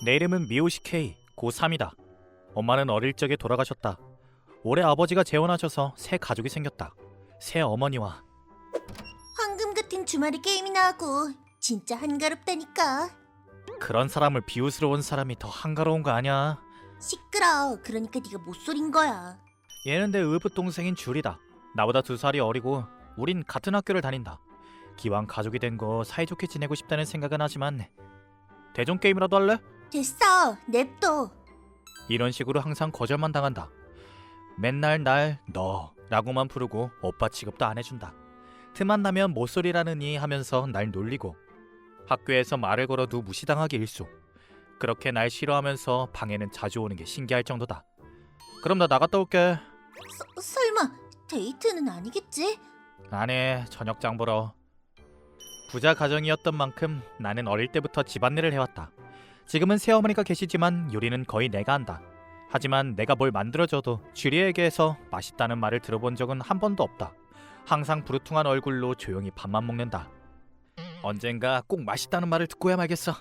내 이름은 미오시 K, 고3이다. 엄마는 어릴 적에 돌아가셨다. 올해 아버지가 재혼하셔서 새 가족이 생겼다. 새 어머니와. 황금 같은 주말에 게임이나 하고 진짜 한가롭다니까. 그런 사람을 비웃으러 온 사람이 더 한가로운 거 아냐? 시끄러. 그러니까 네가 못소린 거야. 얘는 내 의붓 동생인 줄이다. 나보다 2살이 어리고 우린 같은 학교를 다닌다. 기왕 가족이 된 거 사이좋게 지내고 싶다는 생각은 하지만 대전 게임이라도 할래? 됐어. 냅둬. 이런 식으로 항상 거절만 당한다. 맨날 날 너라고만 부르고 오빠 취급도 안 해준다. 틈만 나면 모쏠이라느니 하면서 날 놀리고 학교에서 말을 걸어도 무시당하기 일쑤. 그렇게 날 싫어하면서 방에는 자주 오는 게 신기할 정도다. 그럼 나 나갔다 올게. 설마 데이트는 아니겠지? 아니, 저녁 장 보러. 부자 가정이었던 만큼 나는 어릴 때부터 집안일을 해왔다. 지금은 새어머니가 계시지만 요리는 거의 내가 한다. 하지만 내가 뭘 만들어줘도 주리에게서 맛있다는 말을 들어본 적은 한 번도 없다. 항상 부르퉁한 얼굴로 조용히 밥만 먹는다. 언젠가 꼭 맛있다는 말을 듣고야 말겠어.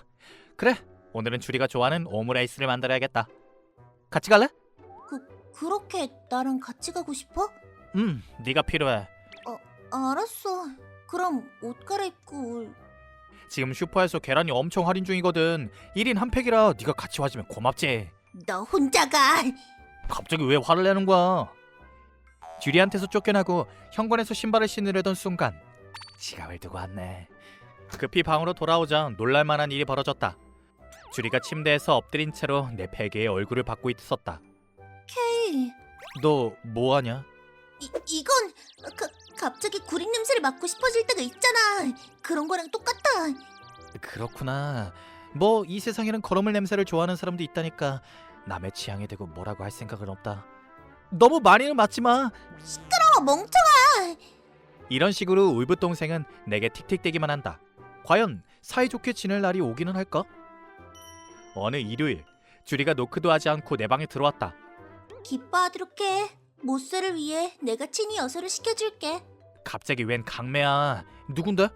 그래, 오늘은 주리가 좋아하는 오므라이스를 만들어야겠다. 같이 갈래? 그렇게 나랑 같이 가고 싶어? 네가 필요해. 알았어. 그럼 옷 갈아입고 지금 슈퍼에서 계란이 엄청 할인 중이거든. 1인 한 팩이라 네가 같이 와주면 고맙지. 너 혼자 가. 갑자기 왜 화를 내는 거야? 주리한테서 쫓겨나고 현관에서 신발을 신으려던 순간 지갑을 두고 왔네. 급히 방으로 돌아오자 놀랄만한 일이 벌어졌다. 주리가 침대에서 엎드린 채로 내 베개에 얼굴을 받고 있었다. 헤이. 너 뭐하냐? 이건 갑자기 구린 냄새를 맡고 싶어질 때가 있잖아. 그런 거랑 똑같아. 그렇구나. 뭐 이 세상에는 거름을 냄새를 좋아하는 사람도 있다니까 남의 취향에 대고 뭐라고 할 생각은 없다. 너무 많이는 맡지 마. 멍청아. 이런 식으로 울붓 동생은 내게 틱틱대기만 한다. 과연 사이좋게 지낼 날이 오기는 할까? 어느 일요일 주리가 노크도 하지 않고 내 방에 들어왔다. 기뻐하도록 해. 모쏠을 위해 내가 친히 여서를 시켜줄게. 갑자기 웬 강매야. 누군데?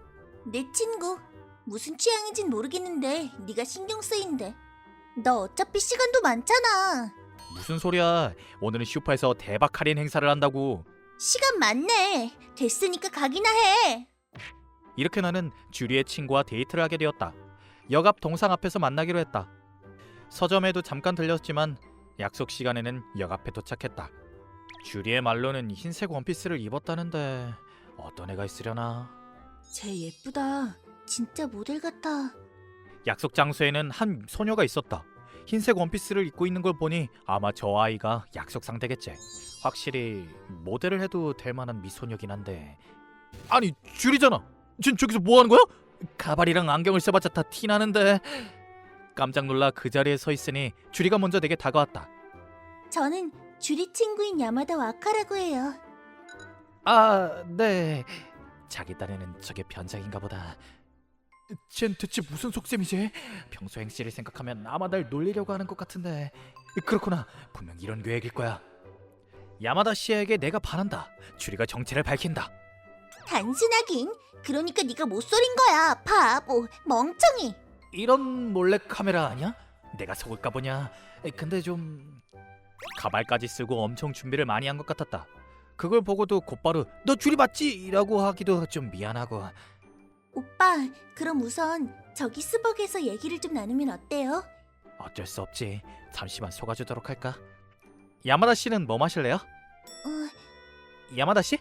내 친구. 무슨 취향인진 모르겠는데 네가 신경 쓰인대. 너 어차피 시간도 많잖아. 무슨 소리야. 오늘은 슈퍼에서 대박 할인 행사를 한다고. 시간 많네. 됐으니까 가기나 해. 이렇게 나는 주리의 친구와 데이트를 하게 되었다. 역 앞 동상 앞에서 만나기로 했다. 서점에도 잠깐 들렸지만 약속 시간에는 역 앞에 도착했다. 주리의 말로는 흰색 원피스를 입었다는데 어떤 애가 있으려나? 쟤 예쁘다. 진짜 모델 같아. 약속 장소에는 한 소녀가 있었다. 흰색 원피스를 입고 있는 걸 보니 아마 저 아이가 약속 상대겠지. 확실히 모델을 해도 될 만한 미소녀긴 한데. 아니, 주리잖아. 지금 저기서 뭐 하는 거야? 가발이랑 안경을 써봤자 다 티나는데. 깜짝 놀라 그 자리에 서 있으니 주리가 먼저 내게 다가왔다. 저는 주리 친구인 야마다 와카라고 해요. 아, 네. 자기 딴에는 저게 변장인가 보다. 쟨 대체 무슨 속셈이지? 평소 행실을 생각하면 아마 날 놀리려고 하는 것 같은데. 그렇구나. 분명 이런 계획일 거야. 야마다 씨에게 내가 반한다. 주리가 정체를 밝힌다. 단순하긴. 그러니까 네가 못소린 거야. 바보. 멍청이. 이런 몰래 카메라 아니야? 내가 속을까 보냐. 근데 좀 가발까지 쓰고 엄청 준비를 많이 한 것 같았다. 그걸 보고도 곧바로 너 주리 맞지? 라고 하기도 좀 미안하고. 오빠, 그럼 우선 저기 스벅에서 얘기를 좀 나누면 어때요? 어쩔 수 없지. 잠시만 속아주도록 할까? 야마다 씨는 뭐 마실래요? 야마다 씨?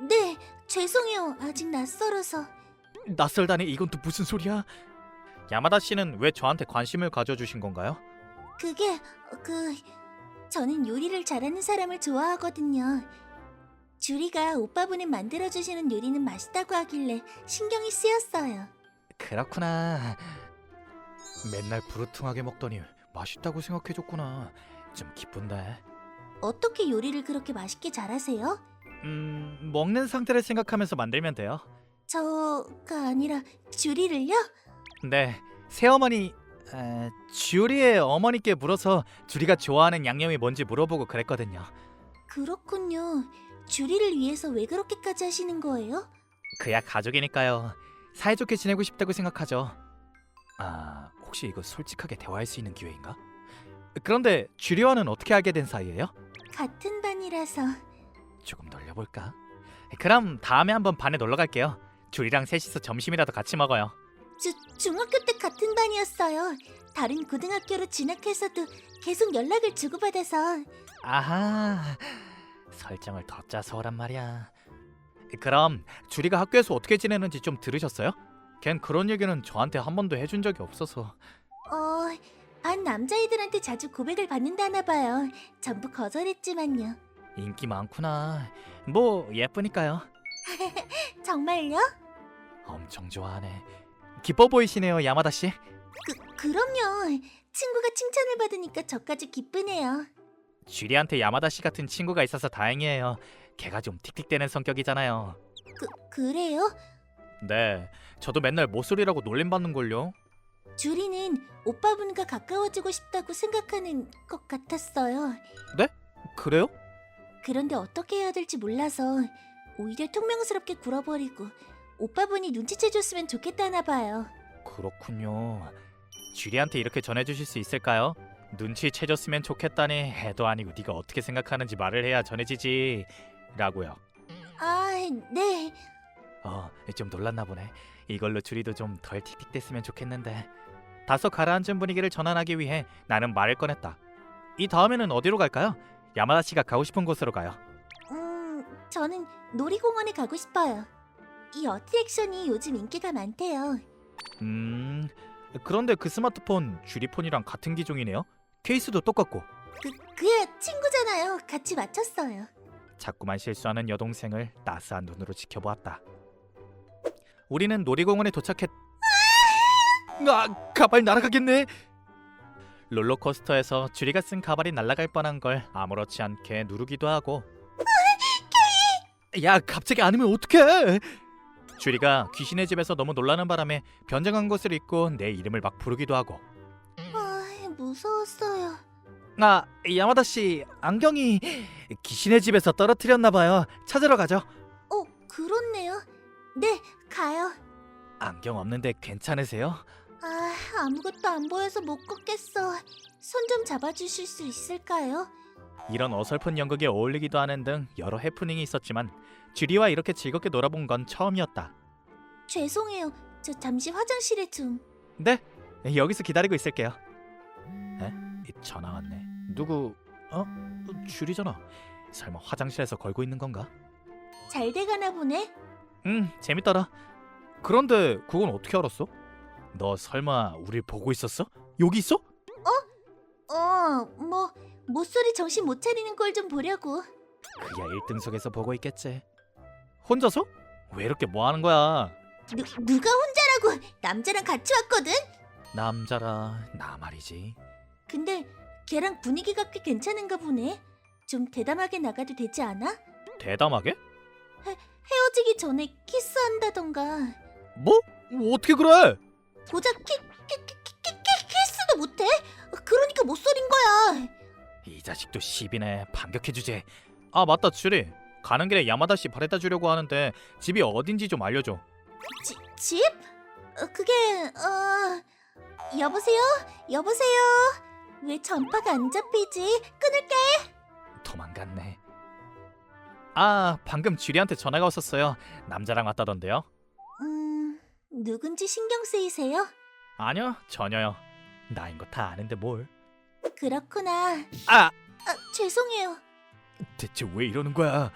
네. 죄송해요. 아직 낯설어서. 낯설다니 이건 또 무슨 소리야? 야마다 씨는 왜 저한테 관심을 가져주신 건가요? 그게 저는 요리를 잘하는 사람을 좋아하거든요. 주리가 오빠분이 만들어주시는 요리는 맛있다고 하길래 신경이 쓰였어요. 그렇구나. 맨날 부르퉁하게 먹더니 맛있다고 생각해줬구나. 좀 기쁜데. 어떻게 요리를 그렇게 맛있게 잘하세요? 먹는 상태를 생각하면서 만들면 돼요. 저가 아니라 주리를요? 네, 새어머니 주리의 어머니께 물어서 주리가 좋아하는 양념이 뭔지 물어보고 그랬거든요. 그렇군요. 주리를 위해서 왜 그렇게까지 하시는 거예요? 그야 가족이니까요. 사이좋게 지내고 싶다고 생각하죠. 혹시 이거 솔직하게 대화할 수 있는 기회인가? 그런데 주리와는 어떻게 알게 된 사이예요? 같은 반이라서. 조금 놀려볼까? 그럼 다음에 한번 반에 놀러 갈게요. 주리랑 셋이서 점심이라도 같이 먹어요. 중학교 때 같은 반이었어요. 다른 고등학교로 진학해서도 계속 연락을 주고받아서. 아하, 설정을 더 짜서 오란 말이야. 그럼 주리가 학교에서 어떻게 지내는지 좀 들으셨어요? 걘 그런 얘기는 저한테 한 번도 해준 적이 없어서. 반 남자애들한테 자주 고백을 받는다나 봐요. 전부 거절했지만요. 인기 많구나. 뭐 예쁘니까요. 정말요? 엄청 좋아하네. 기뻐 보이시네요, 야마다 씨. 그럼요. 친구가 칭찬을 받으니까 저까지 기쁘네요. 주리한테 야마다 씨 같은 친구가 있어서 다행이에요. 걔가 좀 틱틱대는 성격이잖아요. 그래요? 네, 저도 맨날 모쏠이라고 놀림받는걸요. 주리는 오빠분과 가까워지고 싶다고 생각하는 것 같았어요. 그래요? 그런데 어떻게 해야 될지 몰라서 오히려 퉁명스럽게 굴어버리고 오빠분이 눈치채줬으면 좋겠다나 봐요. 그렇군요. 주리한테 이렇게 전해주실 수 있을까요? 눈치채줬으면 좋겠다니 해도 아니고 네가 어떻게 생각하는지 말을 해야 전해지지 라고요. 아, 네. 좀 놀랐나 보네. 이걸로 주리도 좀 덜 틱틱댔으면 좋겠는데. 다소 가라앉은 분위기를 전환하기 위해 나는 말을 꺼냈다. 이 다음에는 어디로 갈까요? 야마다 씨가 가고 싶은 곳으로 가요. 저는 놀이공원에 가고 싶어요. 이 어트랙션이 요즘 인기가 많대요. 그런데 그 스마트폰 주리폰이랑 같은 기종이네요. 케이스도 똑같고. 그야 친구잖아요. 같이 맞췄어요. 자꾸만 실수하는 여동생을 따스한 눈으로 지켜보았다. 우리는 놀이공원에 도착했. 가발 날아가겠네. 롤러코스터에서 주리가 쓴 가발이 날아갈 뻔한 걸 아무렇지 않게 누르기도 하고. 야, 갑자기 안으면 어떡해? 주리가 귀신의 집에서 너무 놀라는 바람에 변장한 것을 입고 내 이름을 막 부르기도 하고. 무서웠어요. 야마다 씨, 안경이 귀신의 집에서 떨어뜨렸나 봐요. 찾으러 가죠. 그렇네요. 네, 가요. 안경 없는데 괜찮으세요? 아무것도 안 보여서 못 걷겠어. 손 좀 잡아주실 수 있을까요? 이런 어설픈 연극에 어울리기도 하는 등 여러 해프닝이 있었지만 주리와 이렇게 즐겁게 놀아본 건 처음이었다. 죄송해요. 저 잠시 화장실에 좀. 네, 여기서 기다리고 있을게요. 전화 왔네. 누구? 주리잖아. 설마 화장실에서 걸고 있는 건가? 잘 돼가나 보네. 재밌더라. 그런데 그건 어떻게 알았어? 너 설마 우릴 보고 있었어? 여기 있어? 뭐 모쏠이 정신 못 차리는 걸 좀 보려고. 그야 1등석에서 보고 있겠지. 혼자서? 왜 이렇게 뭐 하는 거야? 누가 혼자라고? 남자랑 같이 왔거든. 남자라 나 말이지. 근데 걔랑 분위기가 꽤 괜찮은가 보네. 좀 대담하게 나가도 되지 않아? 대담하게? 헤어지기 전에 키스한다던가. 뭐? 어떻게 그래? 고작 키스도 못해? 그러니까 모쏠인 거야. 이 자식도 시비네. 반격해주지. 맞다, 주리. 가는 길에 야마다 씨 바래다 주려고 하는데 집이 어딘지 좀 알려줘. 집? 그게 여보세요? 여보세요? 왜 전파가 안 잡히지? 끊을게. 도망갔네. 방금 주리한테 전화가 왔었어요. 남자랑 왔다던데요. 누군지 신경 쓰이세요? 아니요, 전혀요. 나인 거 다 아는데 뭘. 그렇구나. 죄송해요. 대체 왜 이러는 거야?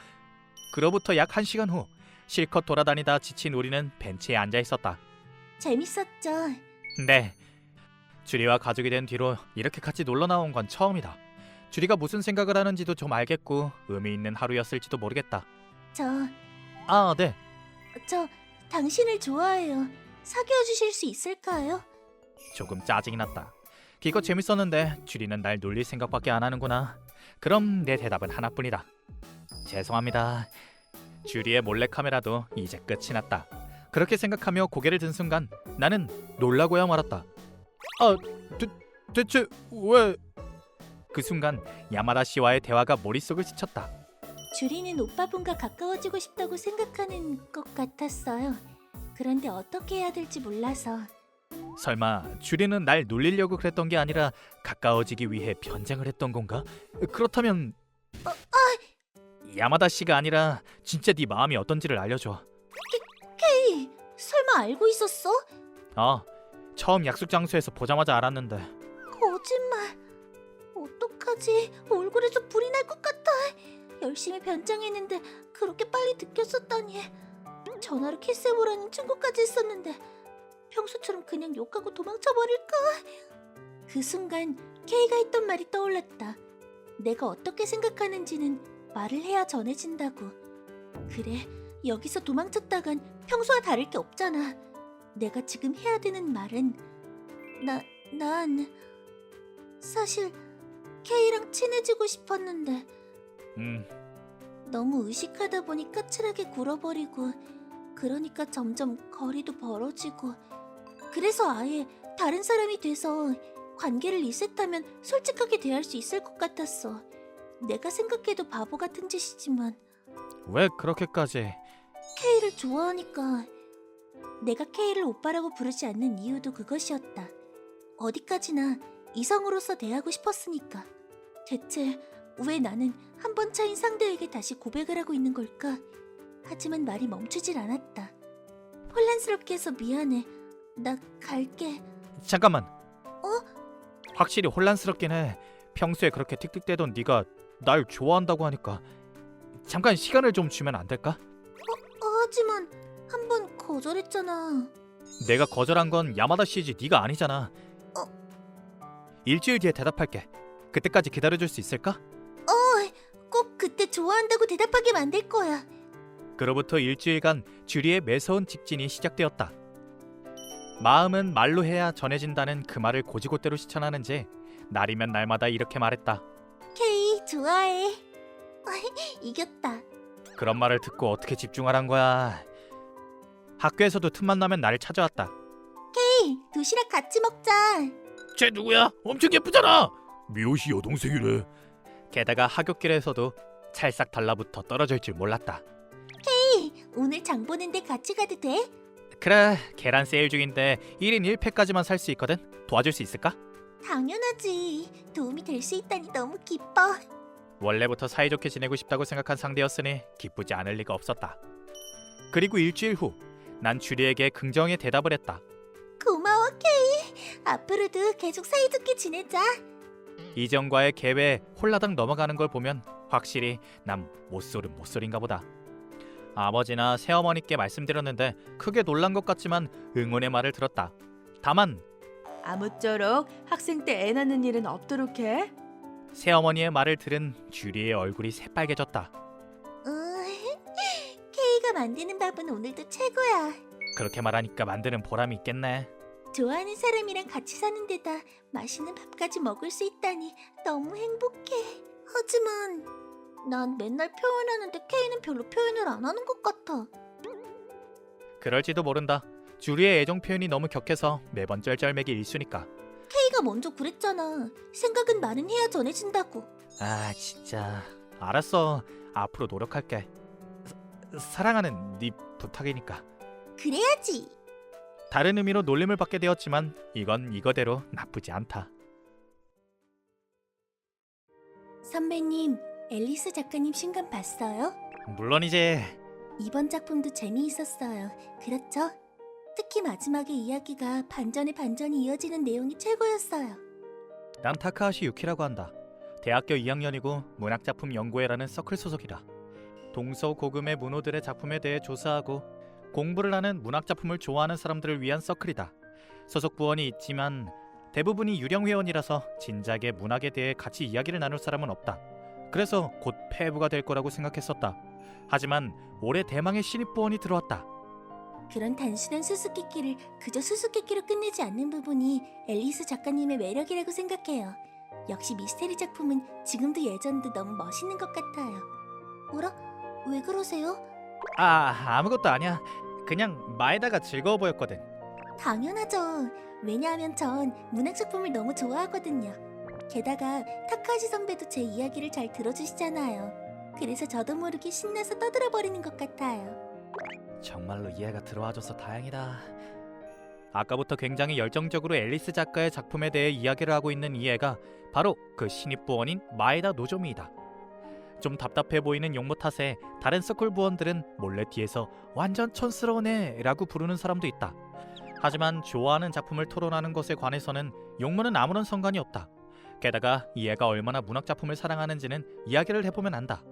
그로부터 약 1시간 후 실컷 돌아다니다 지친 우리는 벤치에 앉아 있었다. 재밌었죠? 네. 주리와 가족이 된 뒤로 이렇게 같이 놀러 나온 건 처음이다. 주리가 무슨 생각을 하는지도 좀 알겠고 의미 있는 하루였을지도 모르겠다. 네. 저 당신을 좋아해요. 사귀어 주실 수 있을까요? 조금 짜증이 났다. 기껏 재밌었는데 주리는 날 놀릴 생각밖에 안 하는구나. 그럼 내 대답은 하나뿐이다. 죄송합니다. 주리의 몰래카메라도 이제 끝이 났다. 그렇게 생각하며 고개를 든 순간 나는 놀라고야 말았다. 대체 왜? 그 순간 야마다 씨와의 대화가 머릿속을 스쳤다. 주리는 오빠분과 가까워지고 싶다고 생각하는 것 같았어요. 그런데 어떻게 해야 될지 몰라서. 설마 주리는 날 놀리려고 그랬던 게 아니라 가까워지기 위해 변장을 했던 건가? 그렇다면 야마다 씨가 아니라 진짜 네 마음이 어떤지를 알려줘. 케이, 설마 알고 있었어? 처음 약속 장소에서 보자마자 알았는데. 거짓말. 어떡하지? 얼굴에서 불이 날 것 같아. 열심히 변장했는데 그렇게 빨리 느꼈었다니. 전화로 키스해보라는 충고까지 했었는데 평소처럼 그냥 욕하고 도망쳐버릴까? 그 순간 케이가 했던 말이 떠올랐다. 내가 어떻게 생각하는지는 말을 해야 전해진다고. 그래, 여기서 도망쳤다간 평소와 다를 게 없잖아. 내가 지금 해야 되는 말은 난 사실 케이랑 친해지고 싶었는데 너무 의식하다 보니 까칠하게 굴어버리고, 그러니까 점점 거리도 벌어지고, 그래서 아예 다른 사람이 돼서 관계를 리셋하면 솔직하게 대할 수 있을 것 같았어. 내가 생각해도 바보 같은 짓이지만 왜 그렇게까지? 케이를 좋아하니까. 내가 케이를 오빠라고 부르지 않는 이유도 그것이었다. 어디까지나 이성으로서 대하고 싶었으니까. 대체 왜 나는 한 번 차인 상대에게 다시 고백을 하고 있는 걸까? 하지만 말이 멈추질 않았다. 혼란스럽게 해서 미안해. 나 갈게. 잠깐만. 확실히 혼란스럽긴 해. 평소에 그렇게 틱틱대던 네가 날 좋아한다고 하니까 잠깐 시간을 좀 주면 안 될까? 하지만 한 번 거절했잖아. 내가 거절한 건 야마다 씨지 네가 아니잖아. 일주일 뒤에 대답할게. 그때까지 기다려줄 수 있을까? 꼭 그때 좋아한다고 대답하게 만들 거야. 그로부터 일주일간 주리의 매서운 직진이 시작되었다. 마음은 말로 해야 전해진다는 그 말을 고지고대로 실천하는지 날이면 날마다 이렇게 말했다. 케이, 좋아해. 이겼다. 그런 말을 듣고 어떻게 집중하란 거야. 학교에서도 틈만 나면 나를 찾아왔다. 케이, 도시락 같이 먹자. 쟤 누구야? 엄청 예쁘잖아. 미호씨 여동생이래. 게다가 하굣길에서도 찰싹 달라붙어 떨어질 줄 몰랐다. 오늘 장 보는데 같이 가도 돼? 그래, 계란 세일 중인데 1인 1팩까지만 살 수 있거든. 도와줄 수 있을까? 당연하지. 도움이 될 수 있다니 너무 기뻐. 원래부터 사이좋게 지내고 싶다고 생각한 상대였으니 기쁘지 않을 리가 없었다. 그리고 일주일 후, 난 주리에게 긍정의 대답을 했다. 고마워, 케이. 앞으로도 계속 사이좋게 지내자. 이전과의 갭에 홀라당 넘어가는 걸 보면 확실히 난 모쏠인가 보다. 아버지나 새어머니께 말씀드렸는데 크게 놀란 것 같지만 응원의 말을 들었다. 다만 아무쪼록 학생 때 애 낳는 일은 없도록 해. 새어머니의 말을 들은 주리의 얼굴이 새빨개졌다. 케이가 만드는 밥은 오늘도 최고야. 그렇게 말하니까 만드는 보람이 있겠네. 좋아하는 사람이랑 같이 사는 데다 맛있는 밥까지 먹을 수 있다니 너무 행복해. 하지만 난 맨날 표현하는데 케이는 별로 표현을 안 하는 것 같아. 그럴지도 모른다. 주리의 애정 표현이 너무 격해서 매번 쩔쩔매기 일쑤니까. 케이가 먼저 그랬잖아. 생각은 말은 해야 전해진다고. 아 진짜. 알았어. 앞으로 노력할게. 사랑하는 네 부탁이니까. 그래야지. 다른 의미로 놀림을 받게 되었지만 이건 이거대로 나쁘지 않다. 선배님, 앨리스 작가님 신간 봤어요? 물론이지. 이번 작품도 재미있었어요. 그렇죠? 특히 마지막의 이야기가 반전에 반전이 이어지는 내용이 최고였어요. 난 타카하시 유키라고 한다. 대학교 2학년이고 문학작품 연구회라는 서클 소속이다. 동서고금의 문호들의 작품에 대해 조사하고 공부를 하는 문학작품을 좋아하는 사람들을 위한 서클이다. 소속 부원이 있지만 대부분이 유령 회원이라서 진작에 문학에 대해 같이 이야기를 나눌 사람은 없다. 그래서 곧 폐부가 될 거라고 생각했었다. 하지만 올해 대망의 신입 부원이 들어왔다. 그런 단순한 수수께끼를 그저 수수께끼로 끝내지 않는 부분이 앨리스 작가님의 매력이라고 생각해요. 역시 미스테리 작품은 지금도 예전도 너무 멋있는 것 같아요. 뭐라? 왜 그러세요? 아무것도 아니야. 그냥 마에다가 즐거워 보였거든. 당연하죠. 왜냐하면 전 문학 작품을 너무 좋아하거든요. 게다가 타카시 선배도 제 이야기를 잘 들어주시잖아요. 그래서 저도 모르게 신나서 떠들어버리는 것 같아요. 정말로 이해가 들어와줘서 다행이다. 아까부터 굉장히 열정적으로 앨리스 작가의 작품에 대해 이야기를 하고 있는 이 애가 바로 그 신입 부원인 마에다 노조미이다. 좀 답답해 보이는 용모 탓에 다른 서클 부원들은 몰래 뒤에서 완전 촌스러운 애라고 부르는 사람도 있다. 하지만 좋아하는 작품을 토론하는 것에 관해서는 용모는 아무런 상관이 없다. 게다가 이 애가 얼마나 문학 작품을 사랑하는지는 이야기를 해보면 안다.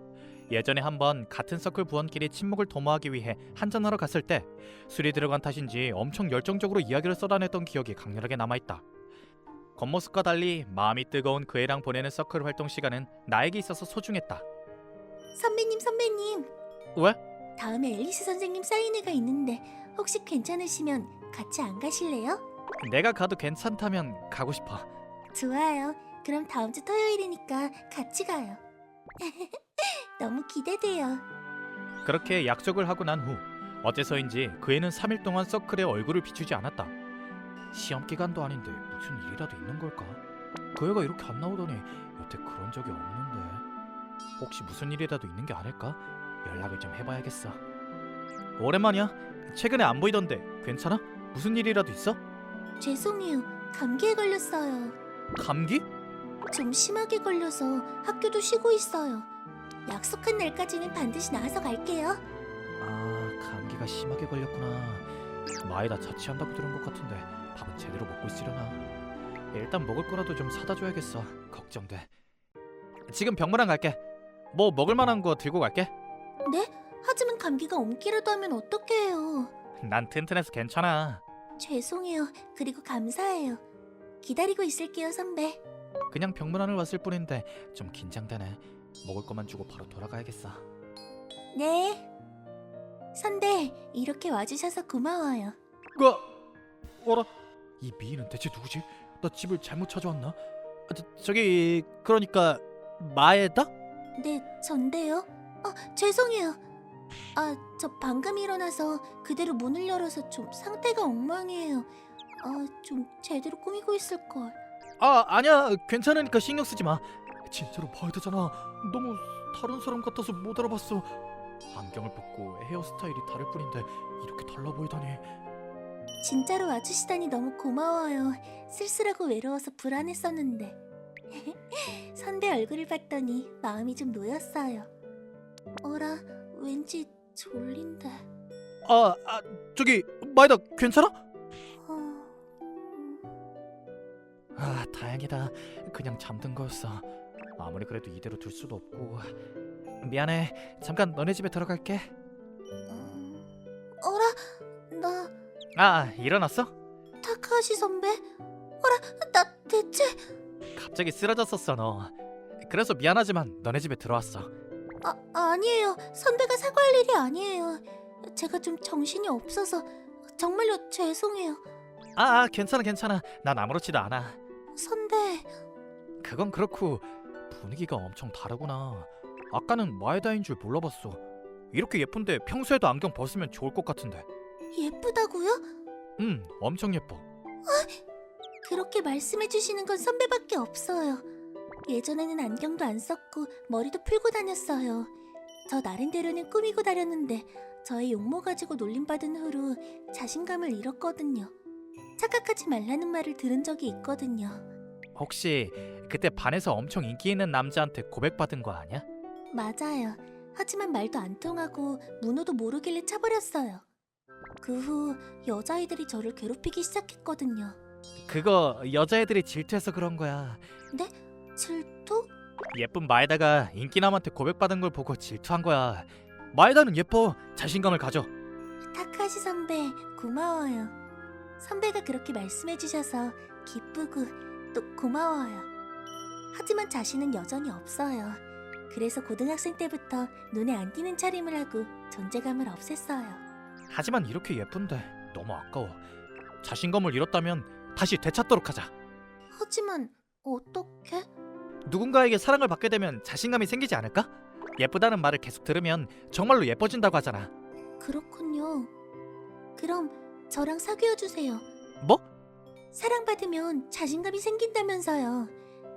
예전에 한번 같은 서클 부원끼리 친목을 도모하기 위해 한잔하러 갔을 때 술이 들어간 탓인지 엄청 열정적으로 이야기를 쏟아냈던 기억이 강렬하게 남아있다. 겉모습과 달리 마음이 뜨거운 그 애랑 보내는 서클 활동 시간은 나에게 있어서 소중했다. 선배님. 왜? 다음에 앨리스 선생님 사인회가 있는데 혹시 괜찮으시면 같이 안 가실래요? 내가 가도 괜찮다면 가고 싶어. 좋아요. 그럼 다음 주 토요일이니까 같이 가요. 너무 기대돼요. 그렇게 약속을 하고 난 후 어째서인지 그 애는 3일 동안 서클에 얼굴을 비추지 않았다. 시험 기간도 아닌데 무슨 일이라도 있는 걸까? 그 애가 이렇게 안 나오더니 여태 그런 적이 없는데 혹시 무슨 일이라도 있는 게 아닐까? 연락을 좀 해봐야겠어. 오랜만이야. 최근에 안 보이던데 괜찮아? 무슨 일이라도 있어? 죄송해요. 감기에 걸렸어요. 감기? 좀 심하게 걸려서 학교도 쉬고 있어요. 약속한 날까지는 반드시 나와서 갈게요. 아, 감기가 심하게 걸렸구나. 마에다 자취한다고 들은 것 같은데 밥은 제대로 먹고 있으려나? 일단 먹을 거라도 좀 사다 줘야겠어. 걱정돼. 지금 병문안 갈게. 뭐 먹을 만한 거 들고 갈게. 네? 하지만 감기가 옮기라도 하면 어떡해요. 난 튼튼해서 괜찮아. 죄송해요. 그리고 감사해요. 기다리고 있을게요, 선배. 그냥 병문안을 왔을 뿐인데 좀 긴장되네. 먹을 것만 주고 바로 돌아가야겠어. 네. 선배, 이렇게 와주셔서 고마워요. 어라? 이 미인은 대체 누구지? 나 집을 잘못 찾아왔나? 저기 그러니까 마에다? 네, 전데요. 죄송해요. 저 방금 일어나서 그대로 문을 열어서 좀 상태가 엉망이에요. 좀 제대로 꾸미고 있을걸. 아니야. 괜찮으니까 신경 쓰지 마. 진짜로 마에다잖아. 너무 다른 사람 같아서 못 알아봤어. 안경을 벗고 헤어스타일이 다를 뿐인데 이렇게 달라 보이다니. 진짜로 와주시다니 너무 고마워요. 쓸쓸하고 외로워서 불안했었는데. 선배 얼굴을 봤더니 마음이 좀 놓였어요. 어라, 왠지 졸린데. 저기 마에다 괜찮아? 어... 다행이다. 그냥 잠든 거였어. 아무리 그래도 이대로 둘 수도 없고. 미안해. 잠깐 너네 집에 들어갈게. 어라, 나 일어났어? 타카하시 선배? 어라, 나 대체... 갑자기 쓰러졌었어 너. 그래서 미안하지만 너네 집에 들어왔어. 아니에요. 선배가 사과할 일이 아니에요. 제가 좀 정신이 없어서 정말로 죄송해요. 괜찮아. 난 아무렇지도 않아. 선배, 그건 그렇고 분위기가 엄청 다르구나. 아까는 마에다인 줄 몰라봤어. 이렇게 예쁜데 평소에도 안경 벗으면 좋을 것 같은데. 예쁘다고요? 엄청 예뻐. 그렇게 말씀해 주시는 건 선배밖에 없어요. 예전에는 안경도 안 썼고 머리도 풀고 다녔어요. 저 나름대로는 꾸미고 다녔는데 저의 용모 가지고 놀림받은 후로 자신감을 잃었거든요. 착각하지 말라는 말을 들은 적이 있거든요. 혹시 그때 반에서 엄청 인기 있는 남자한테 고백받은 거 아니야? 맞아요. 하지만 말도 안 통하고 문호도 모르길래 차버렸어요. 그 후 여자아이들이 저를 괴롭히기 시작했거든요. 그거 여자애들이 질투해서 그런 거야. 네? 질투? 예쁜 마에다가 인기남한테 고백받은 걸 보고 질투한 거야. 마에다는 예뻐. 자신감을 가져. 타카시 선배, 고마워요. 선배가 그렇게 말씀해 주셔서 기쁘고 또 고마워요. 하지만 자신은 여전히 없어요. 그래서 고등학생 때부터 눈에 안 띄는 차림을 하고 존재감을 없앴어요. 하지만 이렇게 예쁜데 너무 아까워. 자신감을 잃었다면 다시 되찾도록 하자. 하지만 어떻게? 누군가에게 사랑을 받게 되면 자신감이 생기지 않을까? 예쁘다는 말을 계속 들으면 정말로 예뻐진다고 하잖아. 그렇군요. 그럼 저랑 사귀어 주세요. 뭐? 사랑받으면 자신감이 생긴다면서요.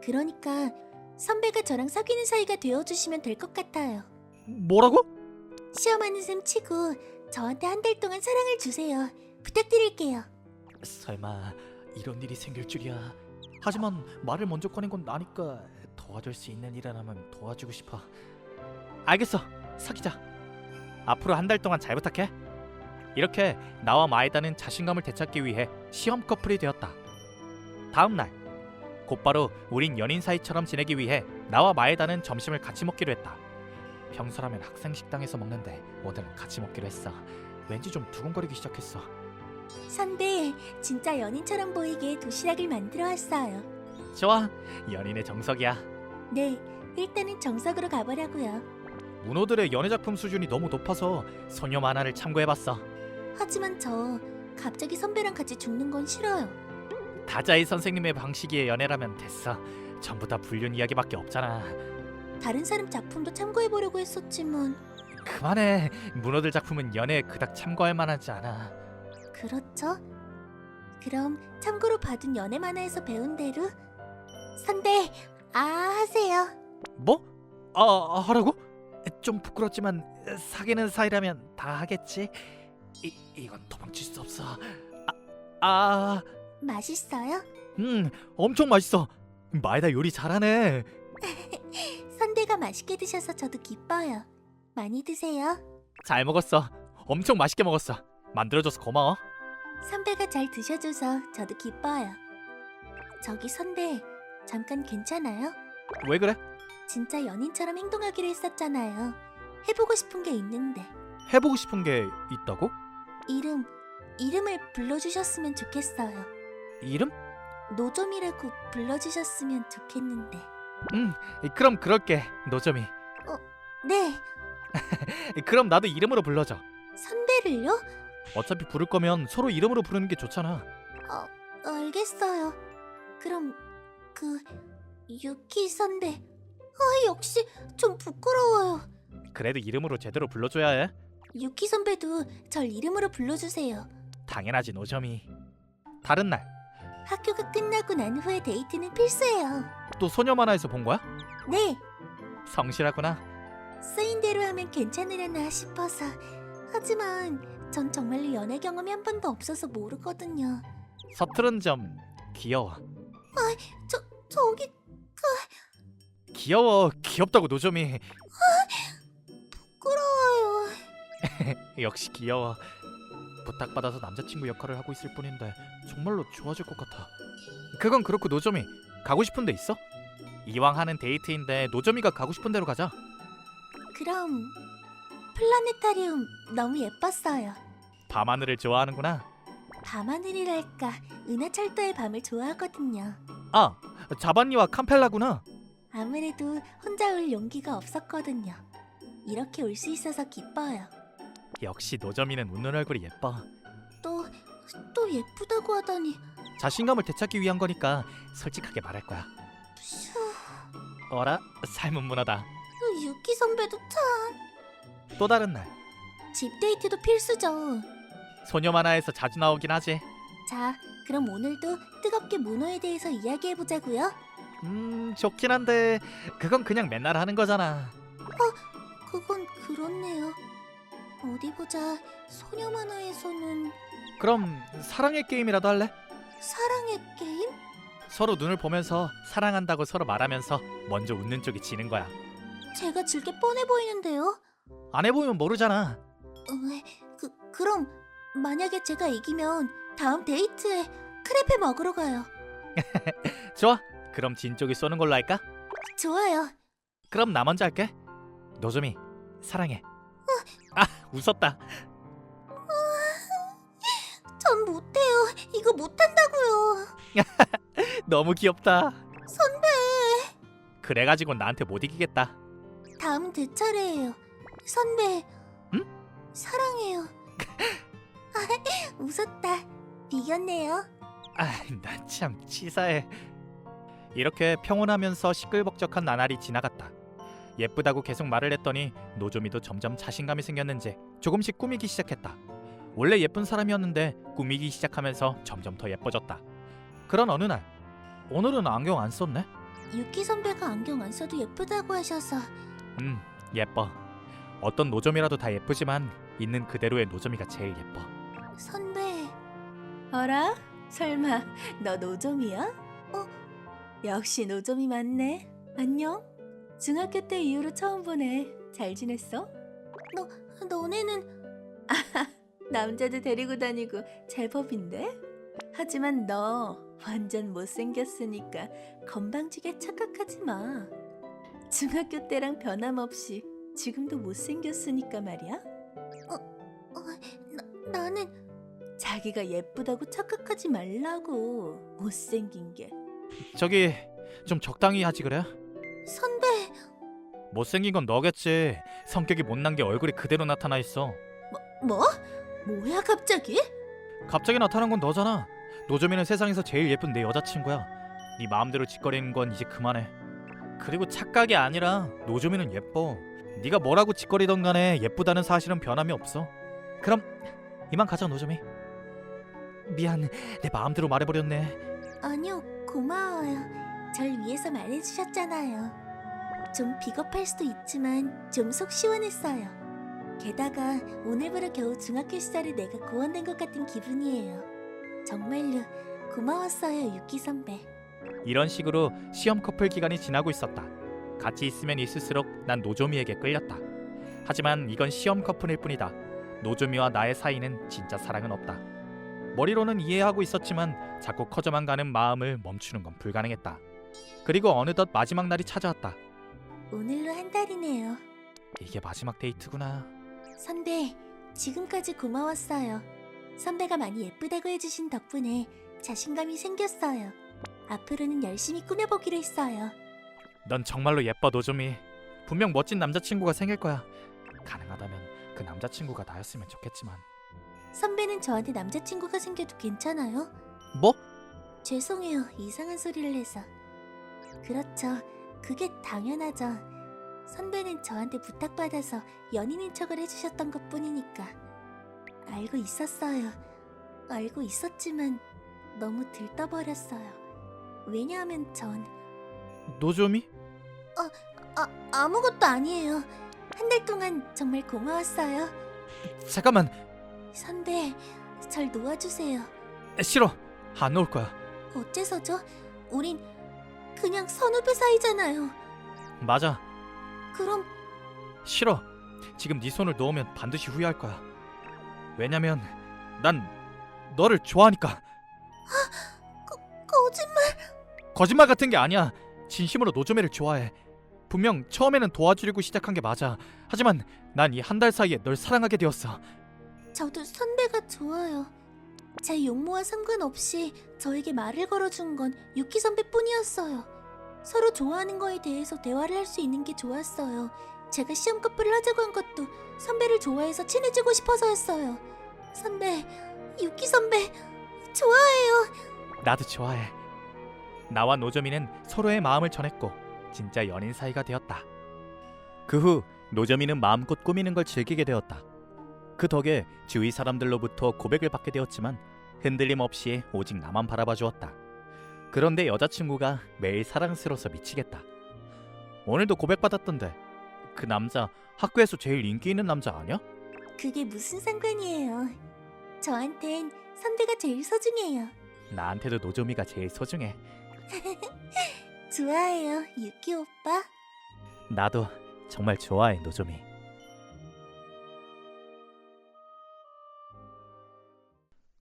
그러니까 선배가 저랑 사귀는 사이가 되어주시면 될 것 같아요. 뭐라고? 시험하는 셈 치고 저한테 한 달 동안 사랑을 주세요. 부탁드릴게요. 설마 이런 일이 생길 줄이야. 하지만 말을 먼저 꺼낸 건 나니까 도와줄 수 있는 일이라면 도와주고 싶어. 알겠어. 사귀자. 앞으로 한 달 동안 잘 부탁해. 이렇게 나와 마에다는 자신감을 되찾기 위해 시험 커플이 되었다. 다음 날 곧바로 우린 연인 사이처럼 지내기 위해 나와 마에다는 점심을 같이 먹기로 했다. 평소라면 학생 식당에서 먹는데 오늘은 같이 먹기로 했어. 왠지 좀 두근거리기 시작했어. 선배, 진짜 연인처럼 보이게 도시락을 만들어 왔어요. 좋아. 연인의 정석이야. 네, 일단은 정석으로 가보려고요. 문호들의 연애 작품 수준이 너무 높아서 소녀 만화를 참고해봤어. 하지만 저 갑자기 선배랑 같이 죽는 건 싫어요. 다자이 선생님의 방식의 연애라면 됐어. 전부 다 불륜 이야기밖에 없잖아. 다른 사람 작품도 참고해보려고 했었지만 그만해. 문호들 작품은 연애에 그닥 참고할 만하지 않아. 그렇죠? 그럼 참고로 받은 연애 만화에서 배운 대로 선배, 하세요. 뭐? 하라고? 좀 부끄럽지만 사귀는 사이라면 다 하겠지. 이건 도망칠 수 없어. 맛있어요? 엄청 맛있어. 마에다 요리 잘하네. 선배가 맛있게 드셔서 저도 기뻐요. 많이 드세요. 잘 먹었어. 엄청 맛있게 먹었어. 만들어줘서 고마워. 선배가 잘 드셔줘서 저도 기뻐요. 저기 선배, 잠깐 괜찮아요? 왜 그래? 진짜 연인처럼 행동하기로 했었잖아요. 해보고 싶은 게 있는데 해보고 싶은 게 있다고? 이름을 불러주셨으면 좋겠어요. 이름? 노점이라고 불러주셨으면 좋겠는데. 그럼 그럴게. 노점이. 네, 그럼 나도 이름으로 불러줘. 선배를요? 어차피 부를 거면 서로 이름으로 부르는 게 좋잖아. 알겠어요. 그럼 유키 선배. 역시 좀 부끄러워요. 그래도 이름으로 제대로 불러줘야 해. 유키 선배도 절 이름으로 불러주세요. 당연하지 노점이. 다른 날 학교가 끝나고 난 후에 데이트는 필수예요. 또 소녀 만화에서 본 거야? 네, 성실하구나. 쓰인 대로 하면 괜찮으려나 싶어서. 하지만 전 정말로 연애 경험이 한 번도 없어서 모르거든요. 서투른 점 귀여워. 저기 귀여워. 귀엽다고 노점이. 부끄러워요. 역시 귀여워. 부탁받아서 남자친구 역할을 하고 있을 뿐인데 정말로 좋아질 것 같아. 그건 그렇고 노점이 가고 싶은 데 있어? 이왕 하는 데이트인데 노점이가 가고 싶은 데로 가자. 그럼 플라네타리움 너무 예뻤어요. 밤하늘을 좋아하는구나. 밤하늘이랄까 은하철도의 밤을 좋아하거든요. 자반니와 캄펠라구나. 아무래도 혼자 올 용기가 없었거든요. 이렇게 올 수 있어서 기뻐요. 역시 노점이는 웃는 얼굴이 예뻐. 또 예쁘다고 하다니. 자신감을 되찾기 위한 거니까 솔직하게 말할 거야. 슈, 어라? 삶은 문화다. 유키 선배도 참. 또 다른 날 집 데이트도 필수죠. 소녀 만화에서 자주 나오긴 하지. 자, 그럼 오늘도 뜨겁게 문어에 대해서 이야기해보자고요. 좋긴 한데 그건 그냥 맨날 하는 거잖아. 그건 그렇네요. 어디 보자. 소녀 만화에서는 그럼 사랑의 게임이라도 할래? 사랑의 게임? 서로 눈을 보면서 사랑한다고 서로 말하면서 먼저 웃는 쪽이 지는 거야. 제가 질 게 뻔해 보이는데요. 안 해보면 모르잖아. 그럼 만약에 제가 이기면 다음 데이트에 크레페 먹으러 가요. 좋아. 그럼 진 쪽이 쏘는 걸로 할까? 좋아요. 그럼 나 먼저 할게. 노점이 사랑해. 웃었다. 전 못해요. 이거 못한다고요. 너무 귀엽다. 선배. 그래가지고 나한테 못 이기겠다. 다음은 제 차례예요. 선배. 응? 사랑해요. 웃었다. 이겼네요. 나 참 치사해. 이렇게 평온하면서 시끌벅적한 나날이 지나갔다. 예쁘다고 계속 말을 했더니 노조미도 점점 자신감이 생겼는지 조금씩 꾸미기 시작했다. 원래 예쁜 사람이었는데 꾸미기 시작하면서 점점 더 예뻐졌다. 그런 어느 날, 오늘은 안경 안 썼네? 유키 선배가 안경 안 써도 예쁘다고 하셔서. 예뻐. 어떤 노점이라도 다 예쁘지만 있는 그대로의 노점이가 제일 예뻐. 선배. 어라? 설마 너 노점이야? 역시 노점이 맞네. 안녕. 중학교 때 이후로 처음 보네. 잘 지냈어? 너네는 남자들 데리고 다니고 제법인데? 하지만 너 완전 못생겼으니까 건방지게 착각하지 마. 중학교 때랑 변함없이 지금도 못생겼으니까 말이야. 나는 자기가 예쁘다고 착각하지 말라고. 못생긴 게. 저기 좀 적당히 하지 그래? 선배. 못생긴 건 너겠지. 성격이 못난 게 얼굴에 그대로 나타나 있어. 뭐? 뭐야 갑자기? 갑자기 나타난 건 너잖아. 노조미는 세상에서 제일 예쁜 내 여자친구야. 네 마음대로 짓거리는 건 이제 그만해. 그리고 착각이 아니라 노조미는 예뻐. 네가 뭐라고 짓거리던 간에 예쁘다는 사실은 변함이 없어. 그럼 이만 가자 노조미. 미안, 내 마음대로 말해버렸네. 아니요, 고마워요. 절 위해서 말해주셨잖아요. 좀 비겁할 수도 있지만 좀 속 시원했어요. 게다가 오늘부로 겨우 중학교 시절에 내가 구원된 것 같은 기분이에요. 정말로 고마웠어요, 유키 선배. 이런 식으로 시험 커플 기간이 지나고 있었다. 같이 있으면 있을수록 난 노조미에게 끌렸다. 하지만 이건 시험 커플일 뿐이다. 노조미와 나의 사이는 진짜 사랑은 없다. 머리로는 이해하고 있었지만 자꾸 커져만 가는 마음을 멈추는 건 불가능했다. 그리고 어느덧 마지막 날이 찾아왔다. 오늘로 한 달이네요. 이게 마지막 데이트구나. 선배, 지금까지 고마웠어요. 선배가 많이 예쁘다고 해주신 덕분에 자신감이 생겼어요. 앞으로는 열심히 꾸며보기로 했어요. 넌 정말로 예뻐 노조미. 분명 멋진 남자친구가 생길 거야. 가능하다면 그 남자친구가 나였으면 좋겠지만. 선배는 저한테 남자친구가 생겨도 괜찮아요? 뭐? 죄송해요, 이상한 소리를 해서. 그렇죠, 그게 당연하죠. 선배는 저한테 부탁받아서 연인인 척을 해주셨던 것 뿐이니까. 알고 있었어요. 알고 있었지만 너무 들떠버렸어요. 왜냐하면 전 노조미? 아무것도 아니에요. 한 달 동안 정말 고마웠어요. 잠깐만. 선배, 절 놓아주세요. 싫어. 안 놓을 거야. 어째서죠? 우린 그냥 선후배 사이잖아요. 맞아. 그럼 싫어. 지금 네 손을 놓으면 반드시 후회할 거야. 왜냐면 난 너를 좋아하니까. 거짓말. 거짓말 같은 게 아니야. 진심으로 노조미를 좋아해. 분명 처음에는 도와주려고 시작한 게 맞아. 하지만 난 이 한 달 사이에 널 사랑하게 되었어. 저도 선배가 좋아요. 제 용모와 상관없이 저에게 말을 걸어준 건 유키 선배뿐이었어요. 서로 좋아하는 거에 대해서 대화를 할 수 있는 게 좋았어요. 제가 시험 커플을 하자고 한 것도 선배를 좋아해서 친해지고 싶어서였어요. 선배, 유키 선배, 좋아해요. 나도 좋아해. 나와 노조미는 서로의 마음을 전했고 진짜 연인 사이가 되었다. 그 후 노조미는 마음껏 꾸미는 걸 즐기게 되었다. 그 덕에 주위 사람들로부터 고백을 받게 되었지만 흔들림 없이 오직 나만 바라봐 주었다. 그런데 여자친구가 매일 사랑스러워서 미치겠다. 오늘도 고백받았던데. 그 남자 학교에서 제일 인기 있는 남자 아니야? 그게 무슨 상관이에요. 저한텐 선배가 제일 소중해요. 나한테도 노조미가 제일 소중해. 좋아해요, 유키 오빠. 나도 정말 좋아해 노조미.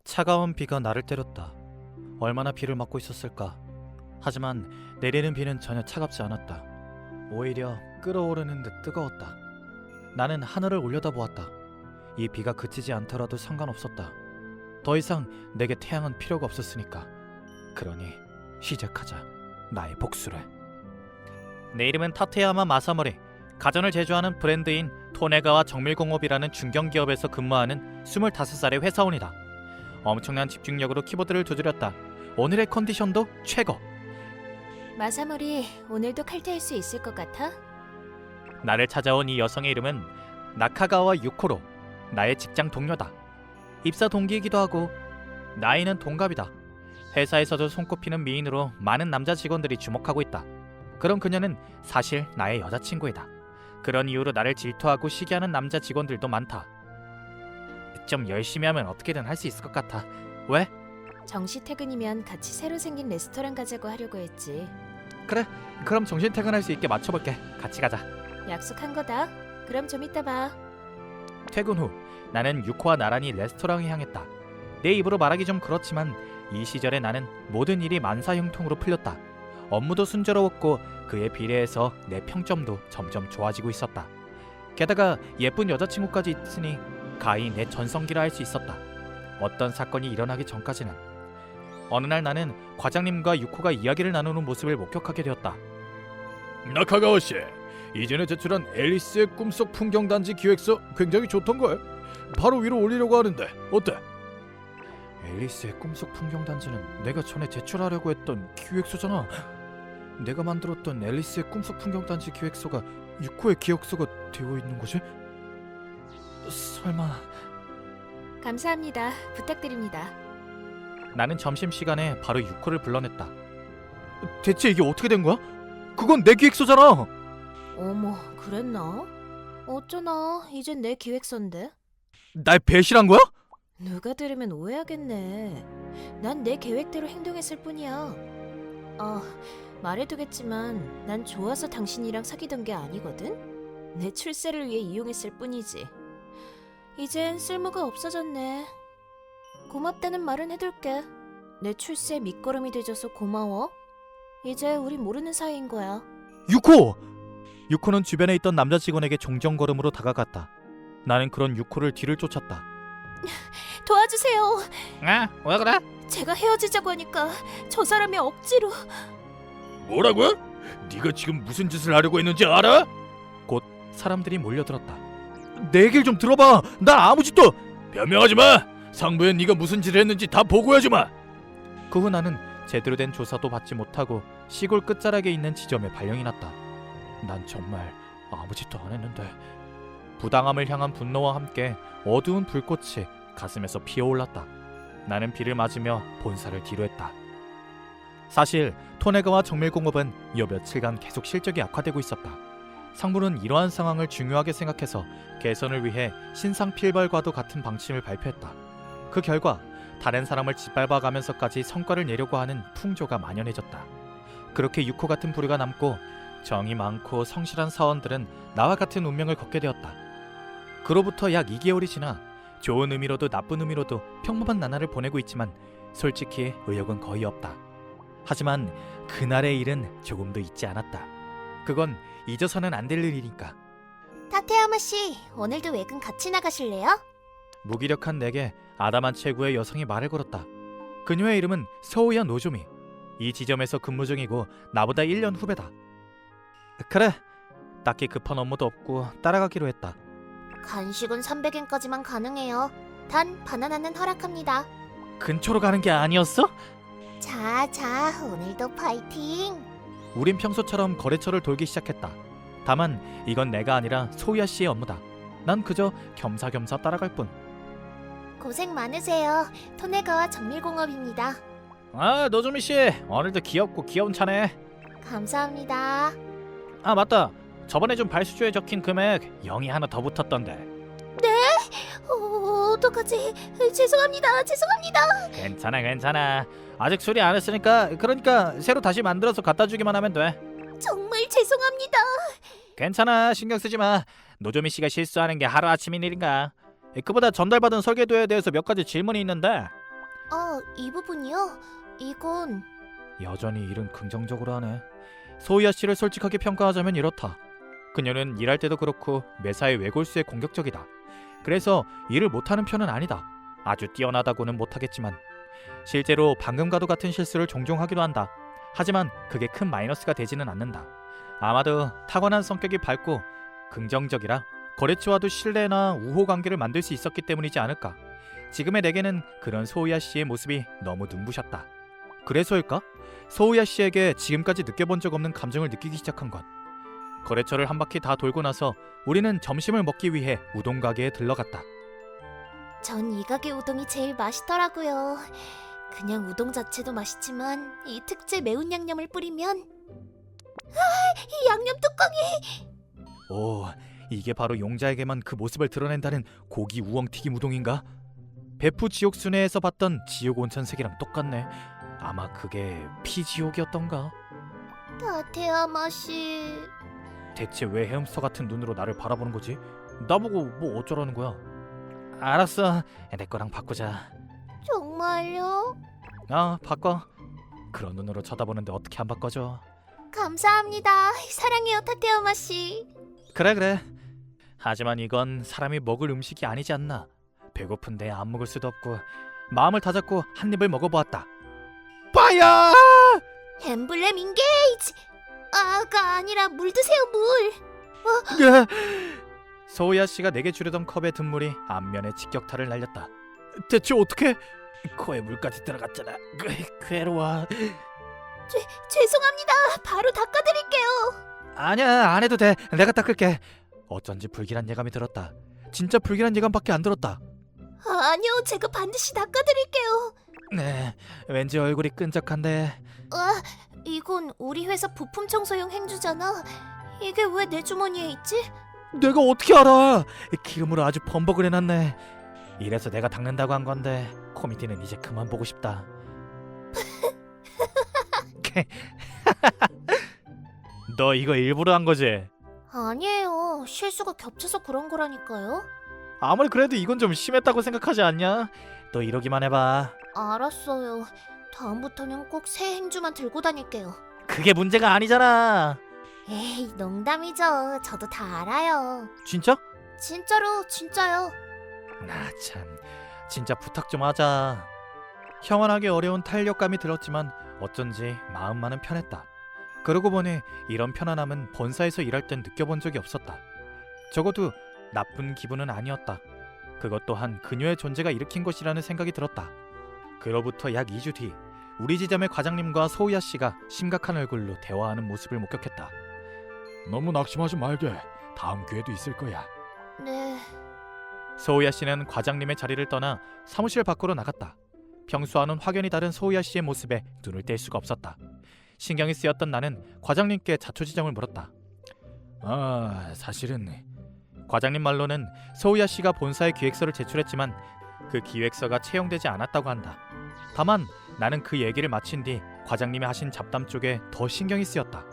차가운 비가 나를 때렸다. 얼마나 비를 맞고 있었을까. 하지만 내리는 비는 전혀 차갑지 않았다. 오히려 끓어오르는 듯 뜨거웠다. 나는 하늘을 올려다보았다. 이 비가 그치지 않더라도 상관없었다. 더 이상 내게 태양은 필요가 없었으니까. 그러니 시작하자 나의 복수를. 내 이름은 타테야마 마사모리. 가전을 제조하는 브랜드인 토네가와 정밀공업이라는 중견기업에서 근무하는 25살의 회사원이다. 엄청난 집중력으로 키보드를 두드렸다. 오늘의 컨디션도 최고. 마사모리, 오늘도 칼퇴할 수 있을 것 같아? 나를 찾아온 이 여성의 이름은 나카가와 유코로. 나의 직장 동료다. 입사 동기이기도 하고 나이는 동갑이다. 회사에서도 손꼽히는 미인으로 많은 남자 직원들이 주목하고 있다. 그런 그녀는 사실 나의 여자친구이다. 그런 이유로 나를 질투하고 시기하는 남자 직원들도 많다. 좀 열심히 하면 어떻게든 할 수 있을 것 같아. 왜? 정시 퇴근이면 같이 새로 생긴 레스토랑 가자고 하려고 했지. 그래, 그럼 정신 퇴근할 수 있게 맞춰볼게. 같이 가자. 약속한 거다. 그럼 좀 이따 봐. 퇴근 후 나는 유코와 나란히 레스토랑에 향했다. 내 입으로 말하기 좀 그렇지만 이 시절에 나는 모든 일이 만사형통으로 풀렸다. 업무도 순조로웠고 그에 비례해서 내 평점도 점점 좋아지고 있었다. 게다가 예쁜 여자친구까지 있으니 가히 내 전성기라 할 수 있었다. 어떤 사건이 일어나기 전까지는. 어느 날 나는 과장님과 유코가 이야기를 나누는 모습을 목격하게 되었다. 나카가와 씨, 이전에 제출한 앨리스의 꿈속 풍경단지 기획서 굉장히 좋던걸. 바로 위로 올리려고 하는데 어때? 앨리스의 꿈속 풍경단지는 내가 전에 제출하려고 했던 기획서잖아. 내가 만들었던 앨리스의 꿈속 풍경단지 기획서가 유코의 기획서가 되어 있는 거지? 설마... 감사합니다. 부탁드립니다. 나는 점심시간에 바로 유코를 불러냈다. 대체 이게 어떻게 된 거야? 그건 내 기획서잖아! 어머, 그랬나? 어쩌나, 이젠 내 기획서인데. 날 배신한 거야? 누가 들으면 오해하겠네. 난 내 계획대로 행동했을 뿐이야. 말해두겠지만 난 좋아서 당신이랑 사귀던 게 아니거든. 내 출세를 위해 이용했을 뿐이지. 이젠 쓸모가 없어졌네. 고맙다는 말은 해둘게. 내 출세에 밑거름이 돼줘서 고마워. 이제 우리 모르는 사이인 거야. 유코! 유코는 주변에 있던 남자 직원에게 종정걸음으로 다가갔다. 나는 그런 유코를 뒤를 쫓았다. 도와주세요. 왜 그래? 제가 헤어지자고 하니까 저 사람이 억지로. 뭐라고? 네가 지금 무슨 짓을 하려고 했는지 알아? 곧 사람들이 몰려들었다. 내 얘기를 좀 들어봐. 난 아무 짓도... 변명하지 마. 상부에 네가 무슨 짓을 했는지 다 보고해 주마. 그 후 나는 제대로 된 조사도 받지 못하고 시골 끝자락에 있는 지점에 발령이 났다. 난 정말 아무 짓도 안 했는데. 부당함을 향한 분노와 함께 어두운 불꽃이 가슴에서 피어올랐다. 나는 비를 맞으며 본사를 뒤로했다. 사실 토네가와 정밀공업은 여 며칠간 계속 실적이 악화되고 있었다. 상무는 이러한 상황을 중요하게 생각해서 개선을 위해 신상필벌과도 같은 방침을 발표했다. 그 결과 다른 사람을 짓밟아가면서까지 성과를 내려고 하는 풍조가 만연해졌다. 그렇게 유코 같은 부류가 남고 정이 많고 성실한 사원들은 나와 같은 운명을 걷게 되었다. 그로부터 약 2개월이 지나 좋은 의미로도 나쁜 의미로도 평범한 나날을 보내고 있지만 솔직히 의욕은 거의 없다. 하지만 그날의 일은 조금도 잊지 않았다. 그건 잊어서는 안 될 일이니까. 타케야마 씨, 오늘도 외근 같이 나가실래요? 무기력한 내게 아담한 체구의 여성이 말을 걸었다. 그녀의 이름은 서우야 노조미. 이 지점에서 근무 중이고 나보다 1년 후배다. 그래, 딱히 급한 업무도 없고 따라가기로 했다. 간식은 300엔까지만 가능해요. 단 바나나는 허락합니다. 근처로 가는 게 아니었어? 자, 오늘도 파이팅! 우린 평소처럼 거래처를 돌기 시작했다. 다만 이건 내가 아니라 소우야 씨의 업무다. 난 그저 겸사겸사 따라갈 뿐. 고생 많으세요. 토네가와 정밀공업입니다. 노조미 씨, 오늘도 귀엽고 귀여운 차네. 감사합니다. 아 맞다, 저번에 준 발수조에 적힌 금액 0이 하나 더 붙었던데. 어떡하지? 죄송합니다. 괜찮아. 아직 수리 안 했으니까, 그러니까 새로 다시 만들어서 갖다 주기만 하면 돼. 정말 죄송합니다. 괜찮아, 신경 쓰지 마. 노조미 씨가 실수하는 게 하루아침인 일인가. 그보다 전달받은 설계도에 대해서 몇 가지 질문이 있는데. 이 부분이요? 이건... 여전히 일은 긍정적으로 하네. 소우야 씨를 솔직하게 평가하자면 이렇다. 그녀는 일할 때도 그렇고 매사에 외골수에 공격적이다. 그래서 일을 못하는 편은 아니다. 아주 뛰어나다고는 못하겠지만 실제로 방금과도 같은 실수를 종종 하기도 한다. 하지만 그게 큰 마이너스가 되지는 않는다. 아마도 타고난 성격이 밝고 긍정적이라 거래처와도 신뢰나 우호 관계를 만들 수 있었기 때문이지 않을까. 지금의 내게는 그런 소우야 씨의 모습이 너무 눈부셨다. 그래서일까? 소우야 씨에게 지금까지 느껴본 적 없는 감정을 느끼기 시작한 것. 거래처를 한 바퀴 다 돌고 나서 우리는 점심을 먹기 위해 우동 가게에 들러갔다. 전 이 가게 우동이 제일 맛있더라고요. 그냥 우동 자체도 맛있지만 이 특제 매운 양념을 뿌리면 이 양념 뚜껑이... 오, 이게 바로 용자에게만 그 모습을 드러낸다는 고기 우엉 튀김 우동인가? 베프 지옥 순회에서 봤던 지옥 온천색이랑 똑같네. 아마 그게 피지옥이었던가? 타테야마 씨. 대체 왜 햄스터 같은 눈으로 나를 바라보는 거지? 나보고 뭐 어쩌라는 거야? 알았어, 내 거랑 바꾸자. 정말요? 바꿔. 그런 눈으로 쳐다보는데 어떻게 안 바꿔줘? 감사합니다. 사랑해요, 타테야마 씨. 그래. 하지만 이건 사람이 먹을 음식이 아니지 않나? 배고픈데 안 먹을 수도 없고 마음을 다잡고 한 입을 먹어보았다. 빠야! 엠블렘 인게이지. 아가 아니라 물 드세요, 물. 소우야 씨가 내게 주려던 컵의 든물이 앞면에 직격탄을 날렸다. 대체 어떻게? 코에 물까지 들어갔잖아. 괴로워. 죄송합니다. 바로 닦아드릴게요. 아니야, 안 해도 돼. 내가 닦을게. 어쩐지 불길한 예감이 들었다. 진짜 불길한 예감밖에 안 들었다. 아니요, 제가 반드시 닦아드릴게요. 네, 왠지 얼굴이 끈적한데. 이건 우리 회사 부품 청소용 행주잖아. 이게 왜 내 주머니에 있지? 내가 어떻게 알아? 기름으로 아주 범벅을 해놨네. 이래서 내가 닦는다고 한 건데 코미디는 이제 그만 보고 싶다. 너 이거 일부러 한 거지? 아니에요. 실수가 겹쳐서 그런 거라니까요. 아무리 그래도 이건 좀 심했다고 생각하지 않냐? 너 이러기만 해봐. 알았어요. 다음부터는 꼭 새 행주만 들고 다닐게요. 그게 문제가 아니잖아. 에이, 농담이죠. 저도 다 알아요. 진짜? 진짜요. 나 참, 진짜 부탁 좀 하자. 혐오하기 어려운 탄력감이 들었지만 어쩐지 마음만은 편했다. 그러고 보니 이런 편안함은 본사에서 일할 땐 느껴본 적이 없었다. 적어도 나쁜 기분은 아니었다. 그것 또한 그녀의 존재가 일으킨 것이라는 생각이 들었다. 그로부터 약 2주 뒤 우리 지점의 과장님과 소우야 씨가 심각한 얼굴로 대화하는 모습을 목격했다. 너무 낙심하지 말게. 다음 기회도 있을 거야. 네. 소우야 씨는 과장님의 자리를 떠나 사무실 밖으로 나갔다. 평소와는 확연히 다른 소우야 씨의 모습에 눈을 뗄 수가 없었다. 신경이 쓰였던 나는 과장님께 자초지종을 물었다. 사실은 과장님 말로는 소우야 씨가 본사에 기획서를 제출했지만 그 기획서가 채용되지 않았다고 한다. 다만 나는 그 얘기를 마친 뒤 과장님이 하신 잡담 쪽에 더 신경이 쓰였다.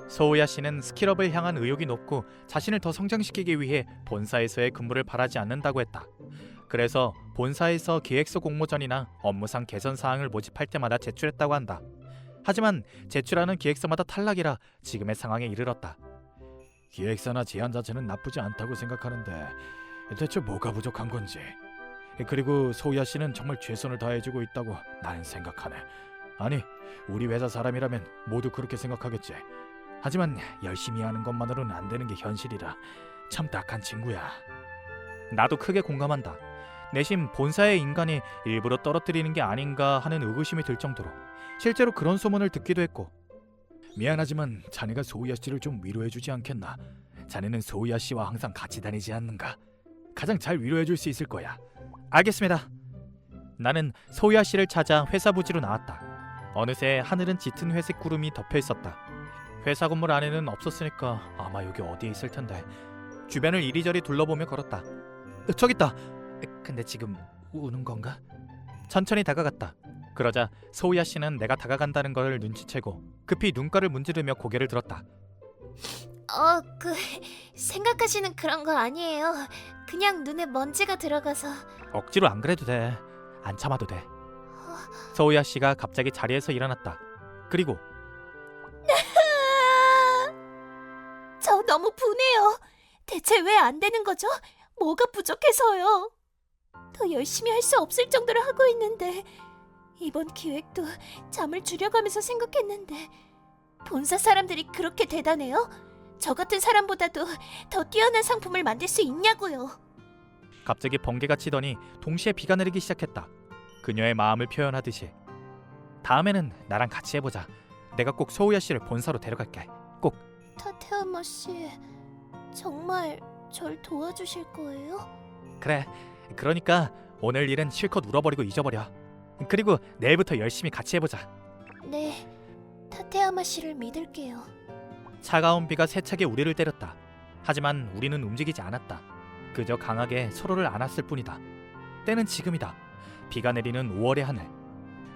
소우야 씨는 스킬업을 향한 의욕이 높고 자신을 더 성장시키기 위해 본사에서의 근무를 바라지 않는다고 했다. 그래서 본사에서 기획서 공모전이나 업무상 개선 사항을 모집할 때마다 제출했다고 한다. 하지만 제출하는 기획서마다 탈락이라 지금의 상황에 이르렀다. 기획서나 제안 자체는 나쁘지 않다고 생각하는데 대체 뭐가 부족한 건지. 그리고 소우야 씨는 정말 최선을 다해주고 있다고 나는 생각하네. 아니, 우리 회사 사람이라면 모두 그렇게 생각하겠지. 하지만 열심히 하는 것만으로는 안 되는 게 현실이라 참 딱한 친구야. 나도 크게 공감한다. 내심 본사의 인간이 일부러 떨어뜨리는 게 아닌가 하는 의구심이 들 정도로 실제로 그런 소문을 듣기도 했고. 미안하지만 자네가 소우야 씨를 좀 위로해주지 않겠나? 자네는 소우야 씨와 항상 같이 다니지 않는가? 가장 잘 위로해줄 수 있을 거야. 알겠습니다. 나는 소우야 씨를 찾아 회사 부지로 나왔다. 어느새 하늘은 짙은 회색 구름이 덮여 있었다. 회사 건물 안에는 없었으니까 아마 여기 어디에 있을 텐데 주변을 이리저리 둘러보며 걸었다. 저기 있다. 근데 지금 우는 건가? 천천히 다가갔다. 그러자 소우야 씨는 내가 다가간다는 걸 눈치채고 급히 눈가를 문지르며 고개를 들었다. 생각하시는 그런 거 아니에요. 그냥 눈에 먼지가 들어가서. 억지로 안 그래도 돼. 안 참아도 돼. 소우야 씨가 갑자기 자리에서 일어났다. 그리고 저 너무 분해요. 대체 왜 안 되는 거죠? 뭐가 부족해서요? 더 열심히 할 수 없을 정도로 하고 있는데 이번 기획도 잠을 줄여가면서 생각했는데 본사 사람들이 그렇게 대단해요? 저 같은 사람보다도 더 뛰어난 상품을 만들 수 있냐고요. 갑자기 번개가 치더니 동시에 비가 내리기 시작했다. 그녀의 마음을 표현하듯이. 다음에는 나랑 같이 해보자. 내가 꼭 소우야 씨를 본사로 데려갈게. 꼭. 타테야마 씨, 정말 절 도와주실 거예요? 그래. 그러니까 오늘 일은 실컷 울어버리고 잊어버려. 그리고 내일부터 열심히 같이 해보자. 네, 타테야마 씨를 믿을게요. 차가운 비가 세차게 우리를 때렸다. 하지만 우리는 움직이지 않았다. 그저 강하게 서로를 안았을 뿐이다. 때는 지금이다. 비가 내리는 5월의 하늘.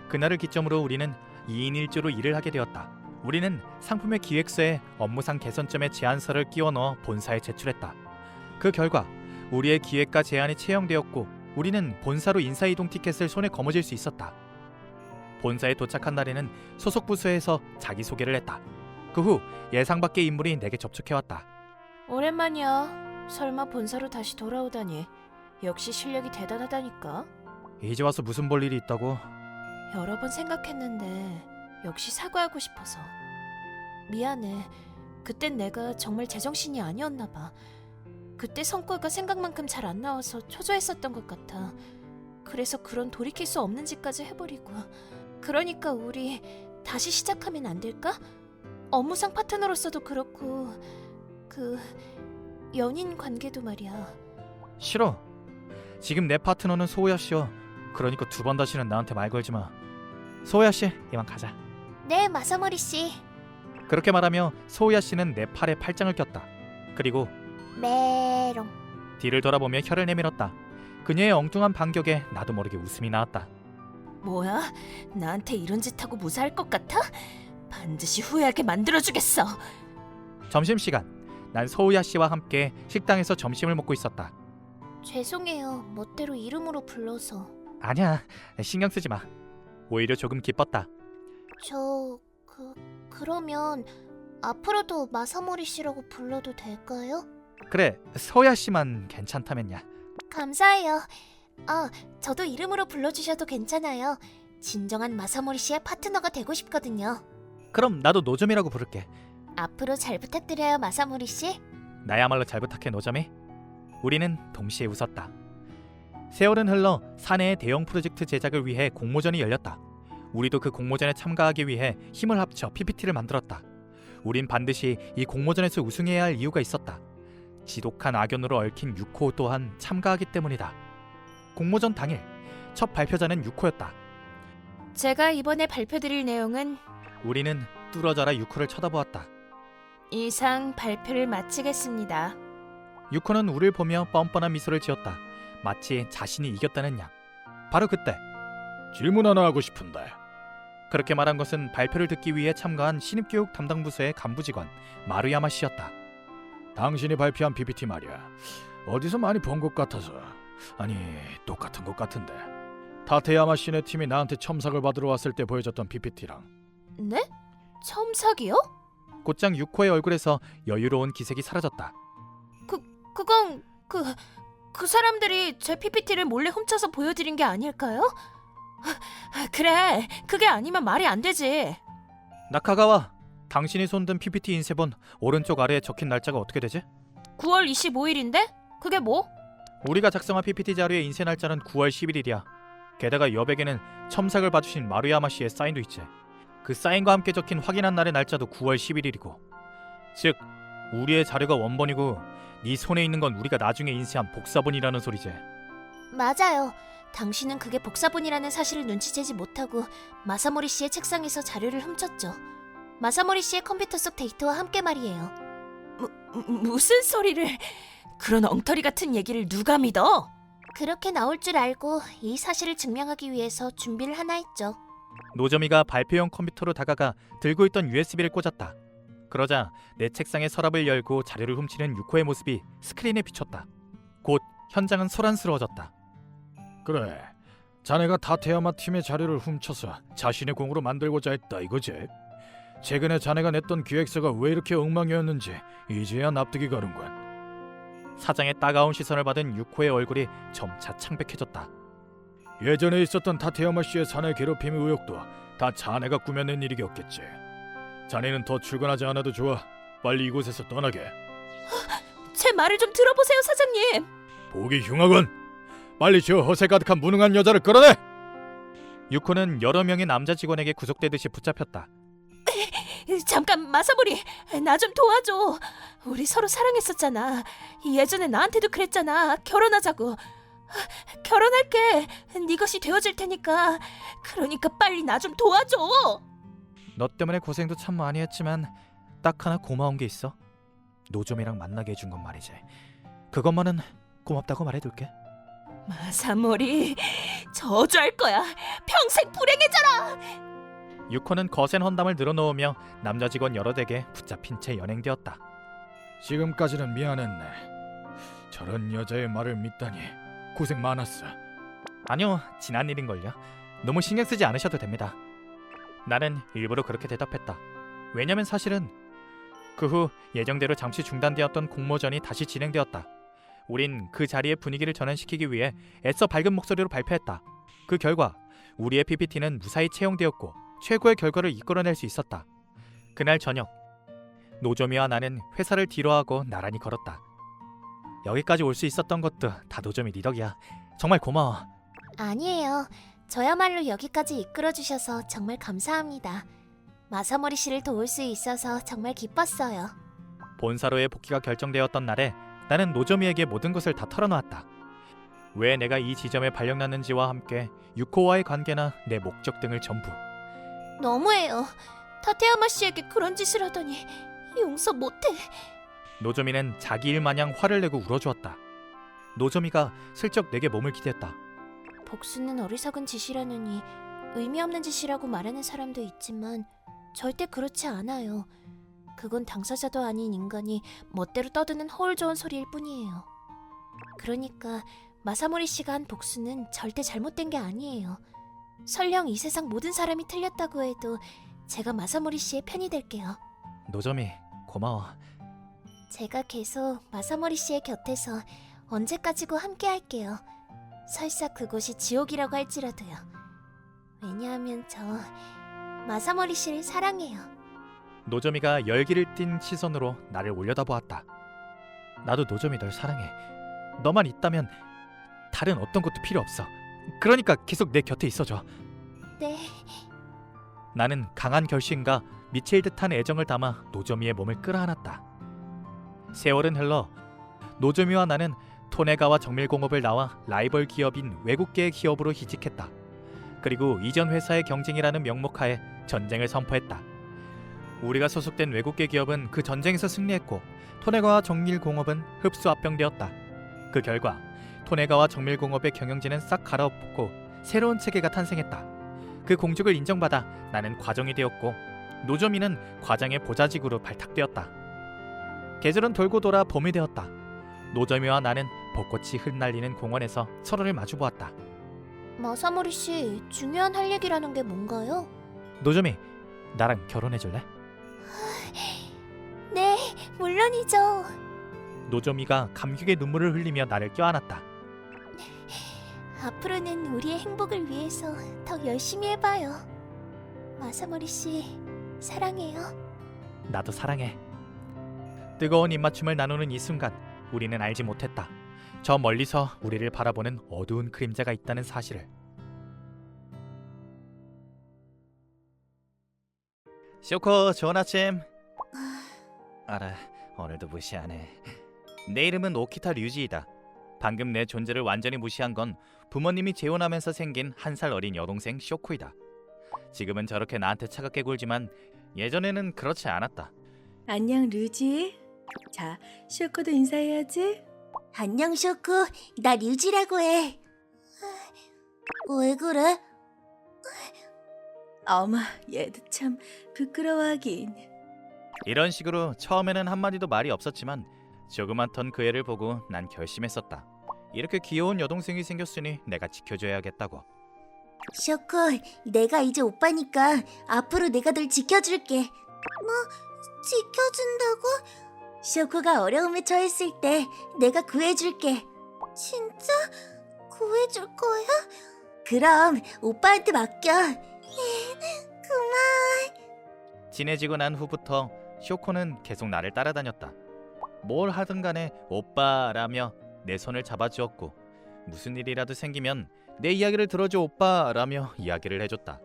그날을 기점으로 우리는 2인 1조로 일을 하게 되었다. 우리는 상품의 기획서에 업무상 개선점의 제안서를 끼워 넣어 본사에 제출했다. 그 결과 우리의 기획과 제안이 채용되었고 우리는 본사로 인사이동 티켓을 손에 거머쥘 수 있었다. 본사에 도착한 날에는 소속 부서에서 자기소개를 했다. 그 후 예상 밖의 인물이 내게 접촉해왔다. 오랜만이야. 설마 본사로 다시 돌아오다니. 역시 실력이 대단하다니까. 이제 와서 무슨 볼 일이 있다고? 여러 번 생각했는데 역시 사과하고 싶어서. 미안해. 그땐 내가 정말 제정신이 아니었나 봐. 그때 성과가 생각만큼 잘 안 나와서 초조했었던 것 같아. 그래서 그런 돌이킬 수 없는 짓까지 해버리고. 그러니까 우리 다시 시작하면 안 될까? 업무상 파트너로서도 그렇고 그 연인 관계도 말이야. 싫어. 지금 내 파트너는 소우야 씨여. 그러니까 두 번 다시는 나한테 말 걸지 마. 소우야 씨, 이만 가자. 네, 마사모리 씨. 그렇게 말하며 소우야 씨는 내 팔에 팔짱을 꼈다. 그리고 메롱. 뒤를 돌아보며 혀를 내밀었다. 그녀의 엉뚱한 반격에 나도 모르게 웃음이 나왔다. 뭐야? 나한테 이런 짓 하고 무사할 것 같아? 반드시 후회하게 만들어주겠어. 점심시간. 난 소우야 씨와 함께 식당에서 점심을 먹고 있었다. 죄송해요. 멋대로 이름으로 불러서. 아니야, 신경 쓰지 마. 오히려 조금 기뻤다. 그러면 앞으로도 마사모리 씨라고 불러도 될까요? 그래, 소우야 씨만 괜찮다면야. 감사해요. 저도 이름으로 불러주셔도 괜찮아요. 진정한 마사모리 씨의 파트너가 되고 싶거든요. 그럼 나도 노점이라고 부를게. 앞으로 잘 부탁드려요, 마사모리 씨. 나야말로 잘 부탁해, 노점이. 우리는 동시에 웃었다. 세월은 흘러 사내의 대형 프로젝트 제작을 위해 공모전이 열렸다. 우리도 그 공모전에 참가하기 위해 힘을 합쳐 PPT를 만들었다. 우린 반드시 이 공모전에서 우승해야 할 이유가 있었다. 지독한 악연으로 얽힌 유코 또한 참가하기 때문이다. 공모전 당일 첫 발표자는 유코였다. 제가 이번에 발표드릴 내용은 우리는 뚫어져라 유코를 쳐다보았다. 이상 발표를 마치겠습니다. 유코는 우리를 보며 뻔뻔한 미소를 지었다. 마치 자신이 이겼다는 양. 바로 그때 질문 하나 하고 싶은데. 그렇게 말한 것은 발표를 듣기 위해 참가한 신입교육 담당 부서의 간부 직원 마루야마 씨였다. 당신이 발표한 PPT 말이야. 어디서 많이 본 것 같아서. 아니, 똑같은 것 같은데. 타테야마 씨네 팀이 나한테 첨삭을 받으러 왔을 때 보여줬던 PPT랑. 네? 첨삭이요? 곧장 유코의 얼굴에서 여유로운 기색이 사라졌다. 그건 그 사람들이 제 PPT를 몰래 훔쳐서 보여드린 게 아닐까요? 그래, 그게 아니면 말이 안 되지. 나카가와, 당신이 손든 PPT 인쇄본 오른쪽 아래에 적힌 날짜가 어떻게 되지? 9월 25일인데? 그게 뭐? 우리가 작성한 PPT 자료의 인쇄 날짜는 9월 11일이야. 게다가 여백에는 첨삭을 받으신 마루야마 씨의 사인도 있지. 그 사인과 함께 적힌 확인한 날의 날짜도 9월 11일이고. 즉, 우리의 자료가 원본이고 네 손에 있는 건 우리가 나중에 인쇄한 복사본이라는 소리지. 맞아요. 당신은 그게 복사본이라는 사실을 눈치채지 못하고 마사모리 씨의 책상에서 자료를 훔쳤죠. 마사모리 씨의 컴퓨터 속 데이터와 함께 말이에요. 무슨 소리를... 그런 엉터리 같은 얘기를 누가 믿어? 그렇게 나올 줄 알고 이 사실을 증명하기 위해서 준비를 하나 했죠. 노점이가 발표용 컴퓨터로 다가가 들고 있던 USB를 꽂았다. 그러자 내 책상의 서랍을 열고 자료를 훔치는 유코의 모습이 스크린에 비쳤다. 곧 현장은 소란스러워졌다. 그래, 자네가 타테야마 팀의 자료를 훔쳐서 자신의 공으로 만들고자 했다 이거지? 최근에 자네가 냈던 기획서가 왜 이렇게 엉망이었는지 이제야 납득이 가는군. 사장의 따가운 시선을 받은 유코의 얼굴이 점차 창백해졌다. 예전에 있었던 타테야마 씨의 사내 괴롭힘 의혹도 다 자네가 꾸며낸 일이었겠지. 자네는 더 출근하지 않아도 좋아. 빨리 이곳에서 떠나게. 제 말을 좀 들어보세요, 사장님. 보기 흉하군. 빨리 저 허세 가득한 무능한 여자를 끌어내. 유코는 여러 명의 남자 직원에게 구속되듯이 붙잡혔다. 잠깐, 마사모리, 나 좀 도와줘. 우리 서로 사랑했었잖아. 예전에 나한테도 그랬잖아. 결혼하자고. 결혼할게. 네 것이 되어줄 테니까. 그러니까 빨리 나 좀 도와줘. 너 때문에 고생도 참 많이 했지만 딱 하나 고마운 게 있어. 노점이랑 만나게 해준 건 말이지. 그것만은 고맙다고 말해둘게. 마사모리, 저주할 거야. 평생 불행해져라. 유코는 거센 헌담을 늘어놓으며 남자 직원 여러 댁에 붙잡힌 채 연행되었다. 지금까지는 미안했네. 저런 여자의 말을 믿다니 고생 많았어. 아니요, 지난 일인걸요. 너무 신경 쓰지 않으셔도 됩니다. 나는 일부러 그렇게 대답했다. 왜냐면 사실은 그 후 예정대로 잠시 중단되었던 공모전이 다시 진행되었다. 우린 그 자리의 분위기를 전환시키기 위해 애써 밝은 목소리로 발표했다. 그 결과 우리의 PPT는 무사히 채용되었고 최고의 결과를 이끌어낼 수 있었다. 그날 저녁 노조미와 나는 회사를 뒤로하고 나란히 걸었다. 여기까지 올 수 있었던 것도 다 노조미 네 덕이야. 정말 고마워. 아니에요. 저야말로 여기까지 이끌어주셔서 정말 감사합니다. 마사모리 씨를 도울 수 있어서 정말 기뻤어요. 본사로의 복귀가 결정되었던 날에 나는 노조미에게 모든 것을 다 털어놓았다. 왜 내가 이 지점에 발령났는지와 함께 유코와의 관계나 내 목적 등을 전부. 너무해요. 타테야마 씨에게 그런 짓을 하다니 용서 못해. 노조미는 자기 일 마냥 화를 내고 울어주었다. 노조미가 슬쩍 내게 몸을 기댔다. 복수는 어리석은 짓이라느니 의미 없는 짓이라고 말하는 사람도 있지만 절대 그렇지 않아요. 그건 당사자도 아닌 인간이 멋대로 떠드는 허울 좋은 소리일 뿐이에요. 그러니까 마사모리 씨가 한 복수는 절대 잘못된 게 아니에요. 설령 이 세상 모든 사람이 틀렸다고 해도 제가 마사모리 씨의 편이 될게요. 노조미 고마워. 제가 계속 마사모리 씨의 곁에서 언제까지고 함께 할게요. 설사 그곳이 지옥이라고 할지라도요. 왜냐하면 저 마사모리 씨를 사랑해요. 노조미가 열기를 띤 시선으로 나를 올려다보았다. 나도 노조미 널 사랑해. 너만 있다면 다른 어떤 것도 필요 없어. 그러니까 계속 내 곁에 있어줘. 네. 나는 강한 결심과 미칠 듯한 애정을 담아 노조미의 몸을 끌어안았다. 세월은 흘러 노조미와 나는 토네가와 정밀공업을 나와 라이벌 기업인 외국계의 기업으로 이직했다. 그리고 이전 회사의 경쟁이라는 명목하에 전쟁을 선포했다. 우리가 소속된 외국계 기업은 그 전쟁에서 승리했고 토네가와 정밀공업은 흡수 합병되었다. 그 결과 토네가와 정밀공업의 경영진은 싹 갈아엎고 새로운 체계가 탄생했다. 그 공적을 인정받아 나는 과정이 되었고 노조미는 과장의 보좌직으로 발탁되었다. 계절은 돌고 돌아 봄이 되었다. 노조미와 나는 벚꽃이 흩날리는 공원에서 서로를 마주보았다. 마사모리 씨, 중요한 할 얘기라는 게 뭔가요? 노조미, 나랑 결혼해줄래? 네, 물론이죠. 노조미가 감격의 눈물을 흘리며 나를 껴안았다. 앞으로는 우리의 행복을 위해서 더 열심히 해봐요. 마사모리 씨, 사랑해요. 나도 사랑해. 뜨거운 입맞춤을 나누는 이 순간 우리는 알지 못했다. 저 멀리서 우리를 바라보는 어두운 그림자가 있다는 사실을. 쇼코, 좋은 아침. 알아, 오늘도 무시하네. 내 이름은 오키타 류지이다. 방금 내 존재를 완전히 무시한 건 부모님이 재혼하면서 생긴 한 살 어린 여동생 쇼코이다. 지금은 저렇게 나한테 차갑게 굴지만 예전에는 그렇지 않았다. 안녕 류지. 자, 쇼코도 인사해야지. 안녕 쇼코, 나 류지라고 해. 왜 그래? 어머, 얘도 참 부끄러워하긴. 이런 식으로 처음에는 한마디도 말이 없었지만 조그맣던 그 애를 보고 난 결심했었다. 이렇게 귀여운 여동생이 생겼으니 내가 지켜줘야겠다고. 쇼코, 내가 이제 오빠니까 앞으로 내가 널 지켜줄게. 뭐? 지켜준다고? 쇼코가 어려움에 처했을 때 내가 구해줄게. 진짜? 구해줄 거야? 그럼 오빠한테 맡겨. 그만. 친해지고 난 후부터 쇼코는 계속 나를 따라다녔다. 뭘 하든 간에 오빠라며 내 손을 잡아주었고 무슨 일이라도 생기면 내 이야기를 들어줘 오빠라며 이야기를 해줬다.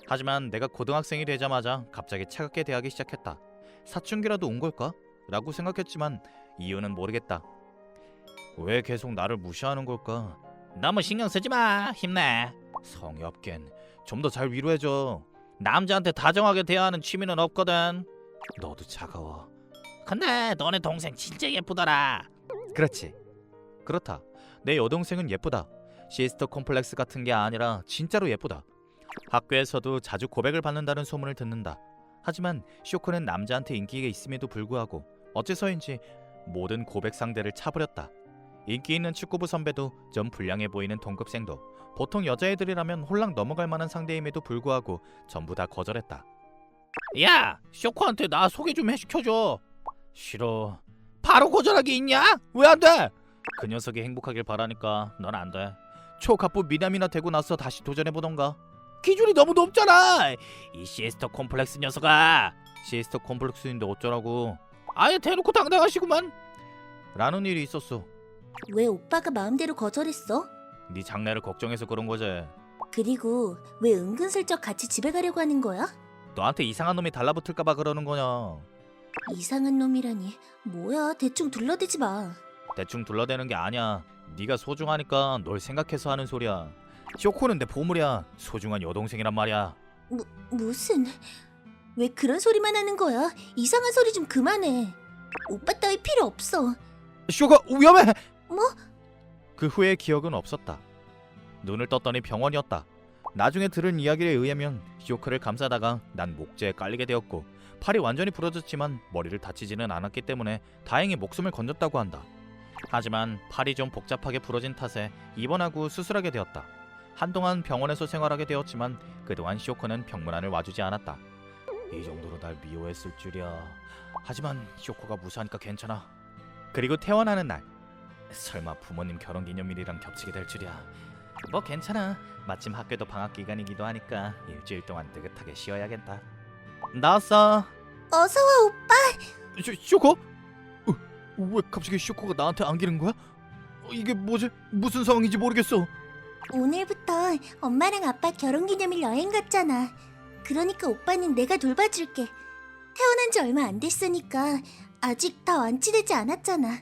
하지만 내가 고등학생이 되자마자 갑자기 차갑게 대하기 시작했다. 사춘기라도 온 걸까? 라고 생각했지만 이유는 모르겠다. 왜 계속 나를 무시하는 걸까? 너무 신경 쓰지 마. 힘내. 성의 없겐. 좀 더 잘 위로해줘. 남자한테 다정하게 대하는 취미는 없거든. 너도 차가워. 근데 너네 동생 진짜 예쁘더라. 그렇지. 그렇다. 내 여동생은 예쁘다. 시스터 콤플렉스 같은 게 아니라 진짜로 예쁘다. 학교에서도 자주 고백을 받는다는 소문을 듣는다. 하지만 쇼코는 남자한테 인기가 있음에도 불구하고 어째서인지 모든 고백 상대를 차버렸다. 인기 있는 축구부 선배도 좀 불량해 보이는 동급생도 보통 여자애들이라면 홀랑 넘어갈 만한 상대임에도 불구하고 전부 다 거절했다. 야! 쇼코한테 나 소개 좀 해시켜줘. 싫어. 바로 거절하기 있냐? 왜 안 돼? 그 녀석이 행복하길 바라니까 넌 안 돼. 초갑부 미남이나 되고 나서 다시 도전해보던가. 기준이 너무 높잖아. 이 시스터 콤플렉스 녀석아. 시스터 콤플렉스인데 어쩌라고. 아예 대놓고 당당하시구만. 라는 일이 있었어. 왜 오빠가 마음대로 거절했어? 네 장래를 걱정해서 그런 거지. 그리고 왜 은근슬쩍 같이 집에 가려고 하는 거야? 너한테 이상한 놈이 달라붙을까봐 그러는 거냐. 이상한 놈이라니. 뭐야, 대충 둘러대지 마. 대충 둘러대는 게 아니야. 네가 소중하니까 널 생각해서 하는 소리야. 쇼코는 내 보물이야. 소중한 여동생이란 말이야. 무슨... 왜 그런 소리만 하는 거야? 이상한 소리 좀 그만해. 오빠 따위 필요 없어. 쇼가 위험해. 뭐? 그 후의 기억은 없었다. 눈을 떴더니 병원이었다. 나중에 들은 이야기에 의하면 쇼크를 감싸다가 난 목재에 깔리게 되었고 팔이 완전히 부러졌지만 머리를 다치지는 않았기 때문에 다행히 목숨을 건졌다고 한다. 하지만 팔이 좀 복잡하게 부러진 탓에 입원하고 수술하게 되었다. 한동안 병원에서 생활하게 되었지만 그동안 쇼코는 병문안을 와주지 않았다. 이 정도로 날 미워했을 줄이야. 하지만 쇼코가 무사하니까 괜찮아. 그리고 태어나는 날. 설마 부모님 결혼기념일이랑 겹치게 될 줄이야. 뭐 괜찮아. 마침 학교도 방학 기간이기도 하니까 일주일 동안 느긋하게 쉬어야겠다. 나왔어. 어서와 오빠. 쇼코? 왜 갑자기 쇼코가 나한테 안기는 거야? 이게 뭐지? 무슨 상황인지 모르겠어. 오늘부터 엄마랑 아빠 결혼기념일 여행 갔잖아. 그러니까 오빠는 내가 돌봐줄게. 태어난 지 얼마 안 됐으니까 아직 다 완치되지 않았잖아.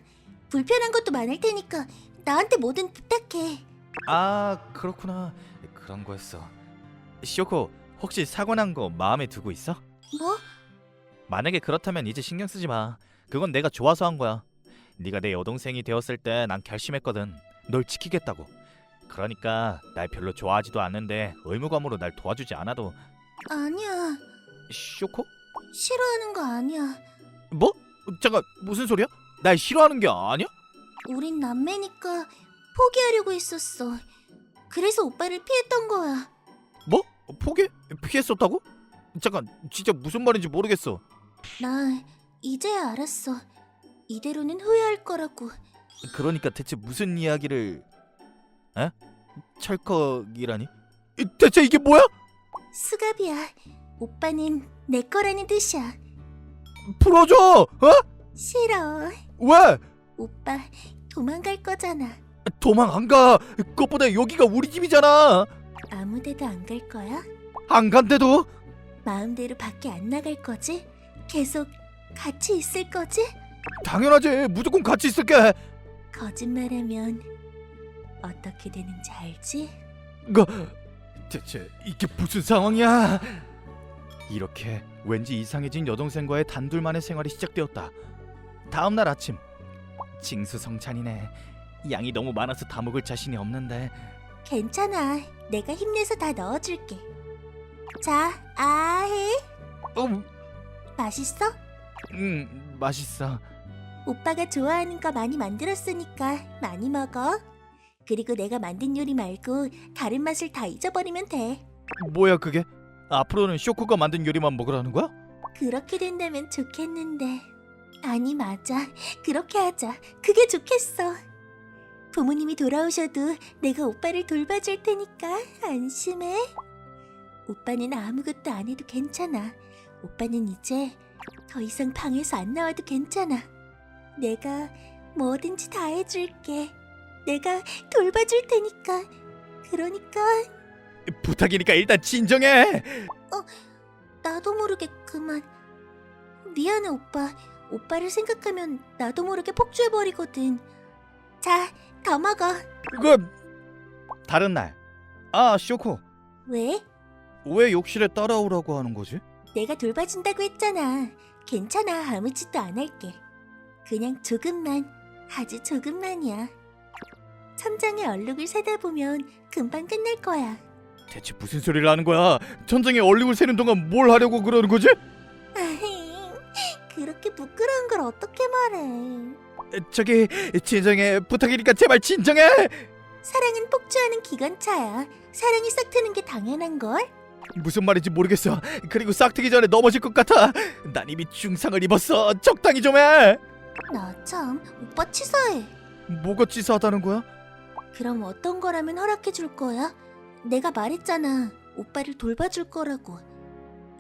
불편한 것도 많을 테니까 나한테 뭐든 부탁해. 아 그렇구나. 그런 거였어. 쇼코 혹시 사고 난 거 마음에 두고 있어? 뭐? 만약에 그렇다면 이제 신경 쓰지 마. 그건 내가 좋아서 한 거야. 네가 내 여동생이 되었을 때 난 결심했거든. 널 지키겠다고. 그러니까 날 별로 좋아하지도 않는데 의무감으로 날 도와주지 않아도. 아니야. 쇼코? 싫어하는 거 아니야. 뭐? 잠깐 무슨 소리야? 날 싫어하는 게 아니야? 우린 남매니까 포기하려고 했었어. 그래서 오빠를 피했던 거야. 뭐? 피했었다고? 잠깐 진짜 무슨 말인지 모르겠어. 나 이제야 알았어. 이대로는 후회할 거라고. 그러니까 대체 무슨 이야기를... 에? 철컥이라니? 대체 이게 뭐야? 수갑이야. 오빠는 내 거라는 뜻이야. 풀어줘! 어? 싫어. 왜? 오빠 도망갈 거잖아. 도망 안 가. 그것보다 여기가 우리 집이잖아. 아무 데도 안 갈 거야? 안 간대도? 마음대로 밖에 안 나갈 거지? 계속 같이 있을 거지? 당연하지. 무조건 같이 있을게. 거짓말하면 어떻게 되는지 알지? 대체 이게 무슨 상황이야? 이렇게 왠지 이상해진 여동생과의 단둘만의 생활이 시작되었다. 다음 날 아침. 징수성찬이네. 양이 너무 많아서 다 먹을 자신이 없는데. 괜찮아. 내가 힘내서 다 넣어줄게. 자, 아해. 맛있어? 맛있어. 오빠가 좋아하는 거 많이 만들었으니까 많이 먹어. 그리고 내가 만든 요리 말고 다른 맛을 다 잊어버리면 돼. 뭐야 그게? 앞으로는 쇼코가 만든 요리만 먹으라는 거야? 그렇게 된다면 좋겠는데. 아니 맞아. 그렇게 하자. 그게 좋겠어. 부모님이 돌아오셔도 내가 오빠를 돌봐줄 테니까 안심해. 오빠는 아무것도 안 해도 괜찮아. 오빠는 이제 더 이상 방에서 안 나와도 괜찮아. 내가 뭐든지 다 해줄게. 내가 돌봐줄 테니까. 그러니까 부탁이니까 일단 진정해. 나도 모르게 그만. 미안해 오빠. 오빠를 생각하면 나도 모르게 폭주해버리거든. 자, 더 먹어. 다른 날. 아 쇼코. 왜? 왜 욕실에 따라오라고 하는 거지? 내가 돌봐준다고 했잖아. 괜찮아. 아무 짓도 안 할게. 그냥 조금만. 아주 조금만이야. 천장에 얼룩을 세다 보면 금방 끝날 거야. 대체 무슨 소리를 하는 거야? 천장에 얼룩을 새는 동안 뭘 하려고 그러는 거지? 그렇게 부끄러운 걸 어떻게 말해? 저기 진정해, 부탁이니까 제발 진정해. 사랑은 폭주하는 기관차야. 사랑이 싹트는 게 당연한 걸. 무슨 말인지 모르겠어. 그리고 싹트기 전에 넘어질 것 같아. 난 이미 중상을 입었어. 적당히 좀 해. 나 참, 오빠 치사해. 뭐가 치사하다는 거야? 그럼 어떤 거라면 허락해 줄 거야? 내가 말했잖아. 오빠를 돌봐줄 거라고.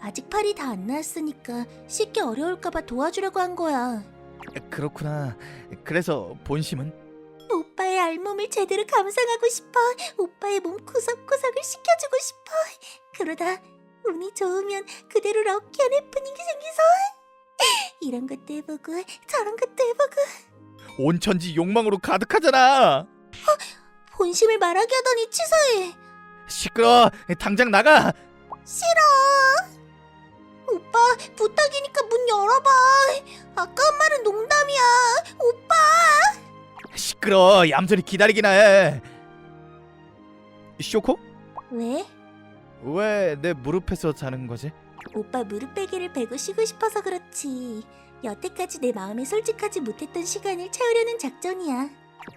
아직 팔이 다 안 나았으니까 씻기 어려울까봐 도와주려고 한 거야. 그렇구나. 그래서 본심은? 오빠의 알몸을 제대로 감상하고 싶어. 오빠의 몸 구석구석을 씻겨주고 싶어. 그러다 운이 좋으면 그대로 럭키한 해프닝이 생겨서 이런 것도 해보고 저런 것도 해보고. 온 천지 욕망으로 가득하잖아. 본심을 말하게 하더니 치사해. 시끄러. 당장 나가. 싫어. 오빠 부탁이니까 문 열어봐. 아까 한 말은 농담이야. 오빠. 시끄러. 얌전히 기다리기나 해. 쇼코? 왜? 왜 내 무릎에서 자는 거지? 오빠 무릎 베개를 베고 쉬고 싶어서 그렇지. 여태까지 내 마음에 솔직하지 못했던 시간을 채우려는 작전이야.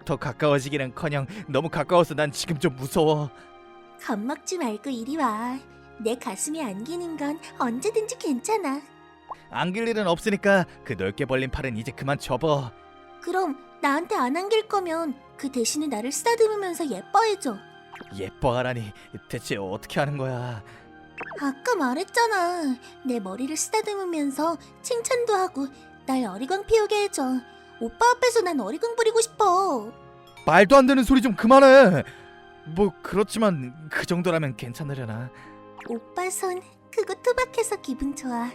더 가까워지기는커녕 너무 가까워서 난 지금 좀 무서워. 겁먹지 말고 이리 와. 내 가슴에 안기는 건 언제든지 괜찮아. 안길 일은 없으니까 그 넓게 벌린 팔은 이제 그만 접어. 그럼 나한테 안 안길 거면 그 대신에 나를 쓰다듬으면서 예뻐해줘. 예뻐하라니. 대체 어떻게 하는 거야? 아까 말했잖아. 내 머리를 쓰다듬으면서 칭찬도 하고 날 어리광 피우게 해줘. 오빠 앞에서 난 어리광 부리고 싶어. 말도 안 되는 소리 좀 그만해. 뭐 그렇지만 그 정도라면 괜찮으려나. 오빠 손 크고 투박해서 기분 좋아.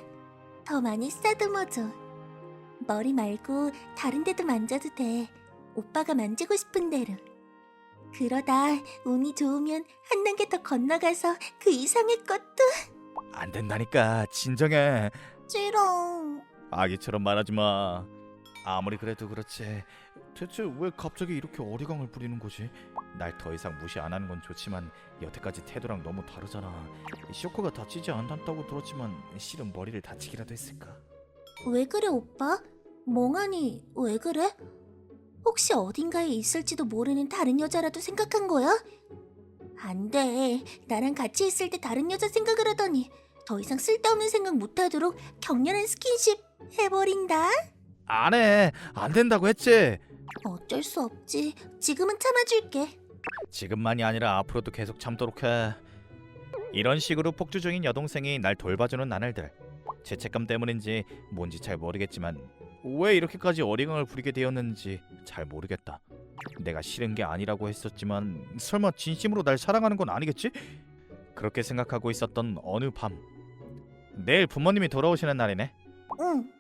더 많이 쓰다듬어줘. 머리 말고 다른 데도 만져도 돼. 오빠가 만지고 싶은 대로. 그러다 운이 좋으면 한 단계 더 건너가서 그 이상의 것도. 안 된다니까. 진정해. 싫어. 아기처럼 말하지 마. 아무리 그래도 그렇지. 대체 왜 갑자기 이렇게 어리광을 부리는 거지? 날 더 이상 무시 안 하는 건 좋지만 여태까지 태도랑 너무 다르잖아. 쇼크가 다치지 않았다고 들었지만 실은 머리를 다치기라도 했을까? 왜 그래 오빠? 멍하니 왜 그래? 혹시 어딘가에 있을지도 모르는 다른 여자라도 생각한 거야? 안 돼. 나랑 같이 있을 때 다른 여자 생각을 하더니 더 이상 쓸데없는 생각 못하도록 격렬한 스킨십 해버린다. 안 해. 안 된다고 했지. 어쩔 수 없지. 지금은 참아줄게. 지금만이 아니라 앞으로도 계속 참도록 해. 이런 식으로 폭주 중인 여동생이 날 돌봐주는 나날들. 죄책감 때문인지 뭔지 잘 모르겠지만 왜 이렇게까지 어리광을 부리게 되었는지 잘 모르겠다. 내가 싫은 게 아니라고 했었지만 설마 진심으로 날 사랑하는 건 아니겠지? 그렇게 생각하고 있었던 어느 밤, 내일 부모님이 돌아오시는 날이네. 응.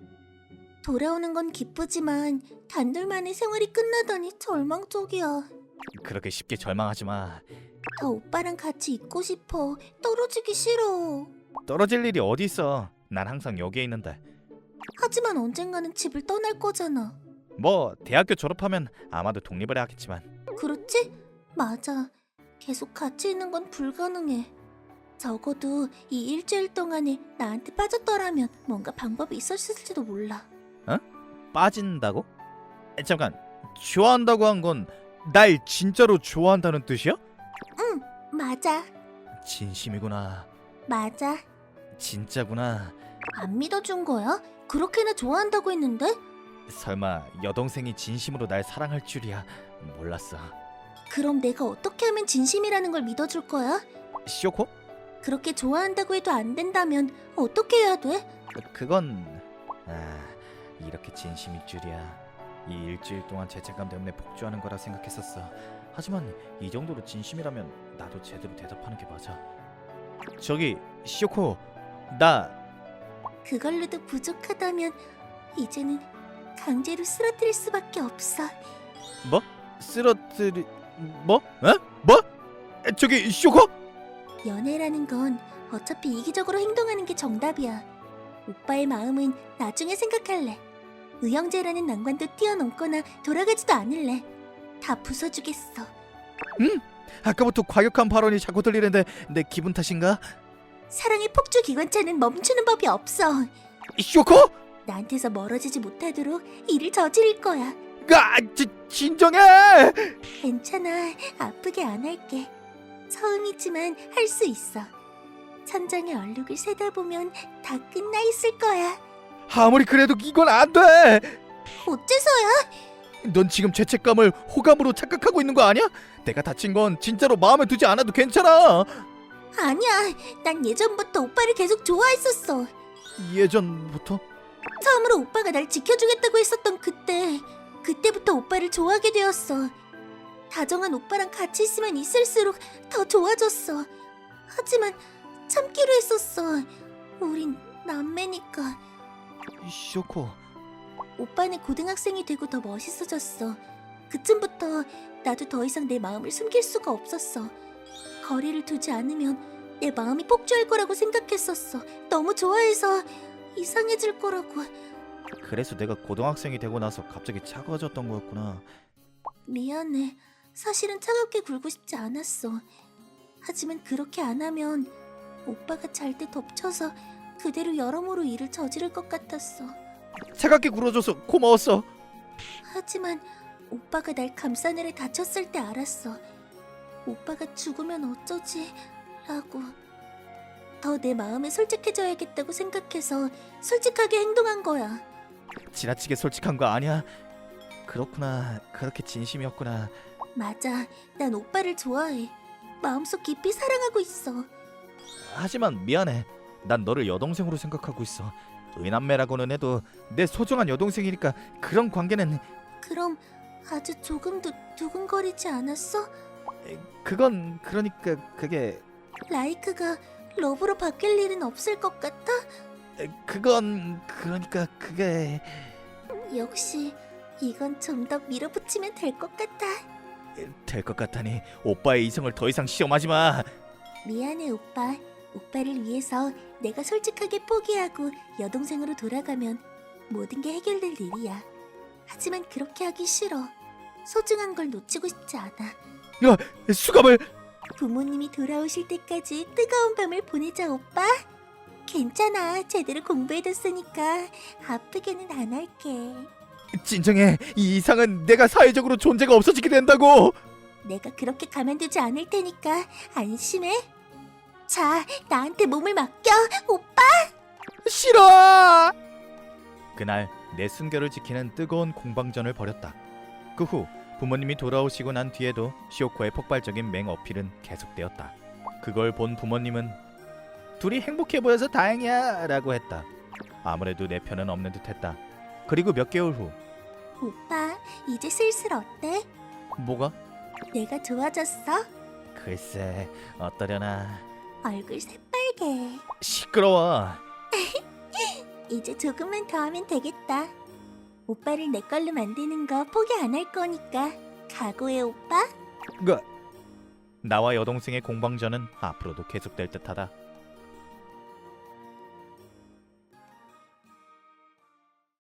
돌아오는 건 기쁘지만 단둘만의 생활이 끝나다니 절망적이야. 그렇게 쉽게 절망하지 마. 더 오빠랑 같이 있고 싶어. 떨어지기 싫어. 떨어질 일이 어디 있어. 난 항상 여기에 있는데. 하지만 언젠가는 집을 떠날 거잖아. 뭐 대학교 졸업하면 아마도 독립을 해야겠지만. 그렇지? 맞아. 계속 같이 있는 건 불가능해. 적어도 이 일주일 동안에 나한테 빠졌더라면 뭔가 방법이 있었을지도 몰라. 빠진다고? 잠깐, 좋아한다고 한 건 날 진짜로 좋아한다는 뜻이야? 응, 맞아. 진심이구나. 맞아. 진짜구나. 안 믿어준 거야? 그렇게나 좋아한다고 했는데? 설마 여동생이 진심으로 날 사랑할 줄이야. 몰랐어. 그럼 내가 어떻게 하면 진심이라는 걸 믿어줄 거야? 쇼코? 그렇게 좋아한다고 해도 안 된다면 어떻게 해야 돼? 그건 이렇게 진심일 줄이야. 이 일주일 동안 죄책감 때문에 폭주하는 거라 생각했었어. 하지만 이 정도로 진심이라면 나도 제대로 대답하는 게 맞아. 저기 쇼코, 나 그걸로도 부족하다면 이제는 강제로 쓰러뜨릴 수밖에 없어. 뭐? 쓰러뜨리... 뭐? 어? 뭐? 저기 쇼코? 연애라는 건 어차피 이기적으로 행동하는 게 정답이야. 오빠의 마음은 나중에 생각할래. 의형제라는 난관도 뛰어넘거나 돌아가지도 않을래. 다 부숴주겠어. 아까부터 과격한 발언이 자꾸 들리는데 내 기분 탓인가? 사랑의 폭주 기관차는 멈추는 법이 없어. 쇼코? 나한테서 멀어지지 못하도록 일을 저지를 거야. 진정해! 괜찮아. 아프게 안 할게. 처음이지만 할 수 있어. 천장의 얼룩을 세다 보면 다 끝나 있을 거야. 아무리 그래도 이건 안 돼! 어째서야? 넌 지금 죄책감을 호감으로 착각하고 있는 거 아니야? 내가 다친 건 진짜로 마음에 두지 않아도 괜찮아. 아니야. 난 예전부터 오빠를 계속 좋아했었어. 예전부터? 처음으로 오빠가 날 지켜주겠다고 했었던 그때부터 오빠를 좋아하게 되었어. 다정한 오빠랑 같이 있으면 있을수록 더 좋아졌어. 하지만 참기로 했었어. 우린 남매니까. 쇼코, 오빠는 고등학생이 되고 더 멋있어졌어. 그쯤부터 나도 더 이상 내 마음을 숨길 수가 없었어. 거리를 두지 않으면 내 마음이 폭주할 거라고 생각했었어. 너무 좋아해서 이상해질 거라고. 그래서 내가 고등학생이 되고 나서 갑자기 차가워졌던 거였구나. 미안해. 사실은 차갑게 굴고 싶지 않았어. 하지만 그렇게 안 하면 오빠가 잘 때 덮쳐서 그대로 여러모로 일을 저지를 것 같았어. 차갑게 굴어줘서 고마웠어. 하지만 오빠가 날 감싸느라 다쳤을 때 알았어. 오빠가 죽으면 어쩌지? 라고. 더 내 마음에 솔직해져야겠다고 생각해서 솔직하게 행동한 거야. 지나치게 솔직한 거 아니야? 그렇구나. 그렇게 진심이었구나. 맞아. 난 오빠를 좋아해. 마음속 깊이 사랑하고 있어. 하지만 미안해. 난 너를 여동생으로 생각하고 있어. 의남매라고는 해도 내 소중한 여동생이니까 그런 관계는. 그럼 아주 조금도 두근거리지 않았어? 그건 그러니까 그게 라이크가 러브로 바뀔 일은 없을 것 같아? 그건 그러니까 그게 역시 이건 좀 더 밀어붙이면 될 것 같아. 될 것 같다니. 오빠의 이성을 더 이상 시험하지 마. 미안해 오빠. 오빠를 위해서 내가 솔직하게 포기하고 여동생으로 돌아가면 모든 게 해결될 일이야. 하지만 그렇게 하기 싫어. 소중한 걸 놓치고 싶지 않아. 수갑을. 부모님이 돌아오실 때까지 뜨거운 밤을 보내자 오빠. 괜찮아. 제대로 공부해뒀으니까 아프게는 안 할게. 진정해. 이 이상은 내가 사회적으로 존재가 없어지게 된다고. 내가 그렇게 가만두지 않을 테니까 안심해. 자, 나한테 몸을 맡겨, 오빠. 싫어. 그날 내 순결을 지키는 뜨거운 공방전을 벌였다. 그 후 부모님이 돌아오시고 난 뒤에도 시오코의 폭발적인 맹 어필은 계속되었다. 그걸 본 부모님은 둘이 행복해 보여서 다행이야 라고 했다. 아무래도 내 편은 없는 듯했다. 그리고 몇 개월 후. 오빠, 이제 슬슬 어때? 뭐가? 내가 좋아졌어? 글쎄 어떠려나. 얼굴 새빨개. 시끄러워. 이제 조금만 더 하면 되겠다. 오빠를 내 걸로 만드는 거 포기 안 할 거니까 각오해 오빠. 나와 여동생의 공방전은 앞으로도 계속될 듯하다.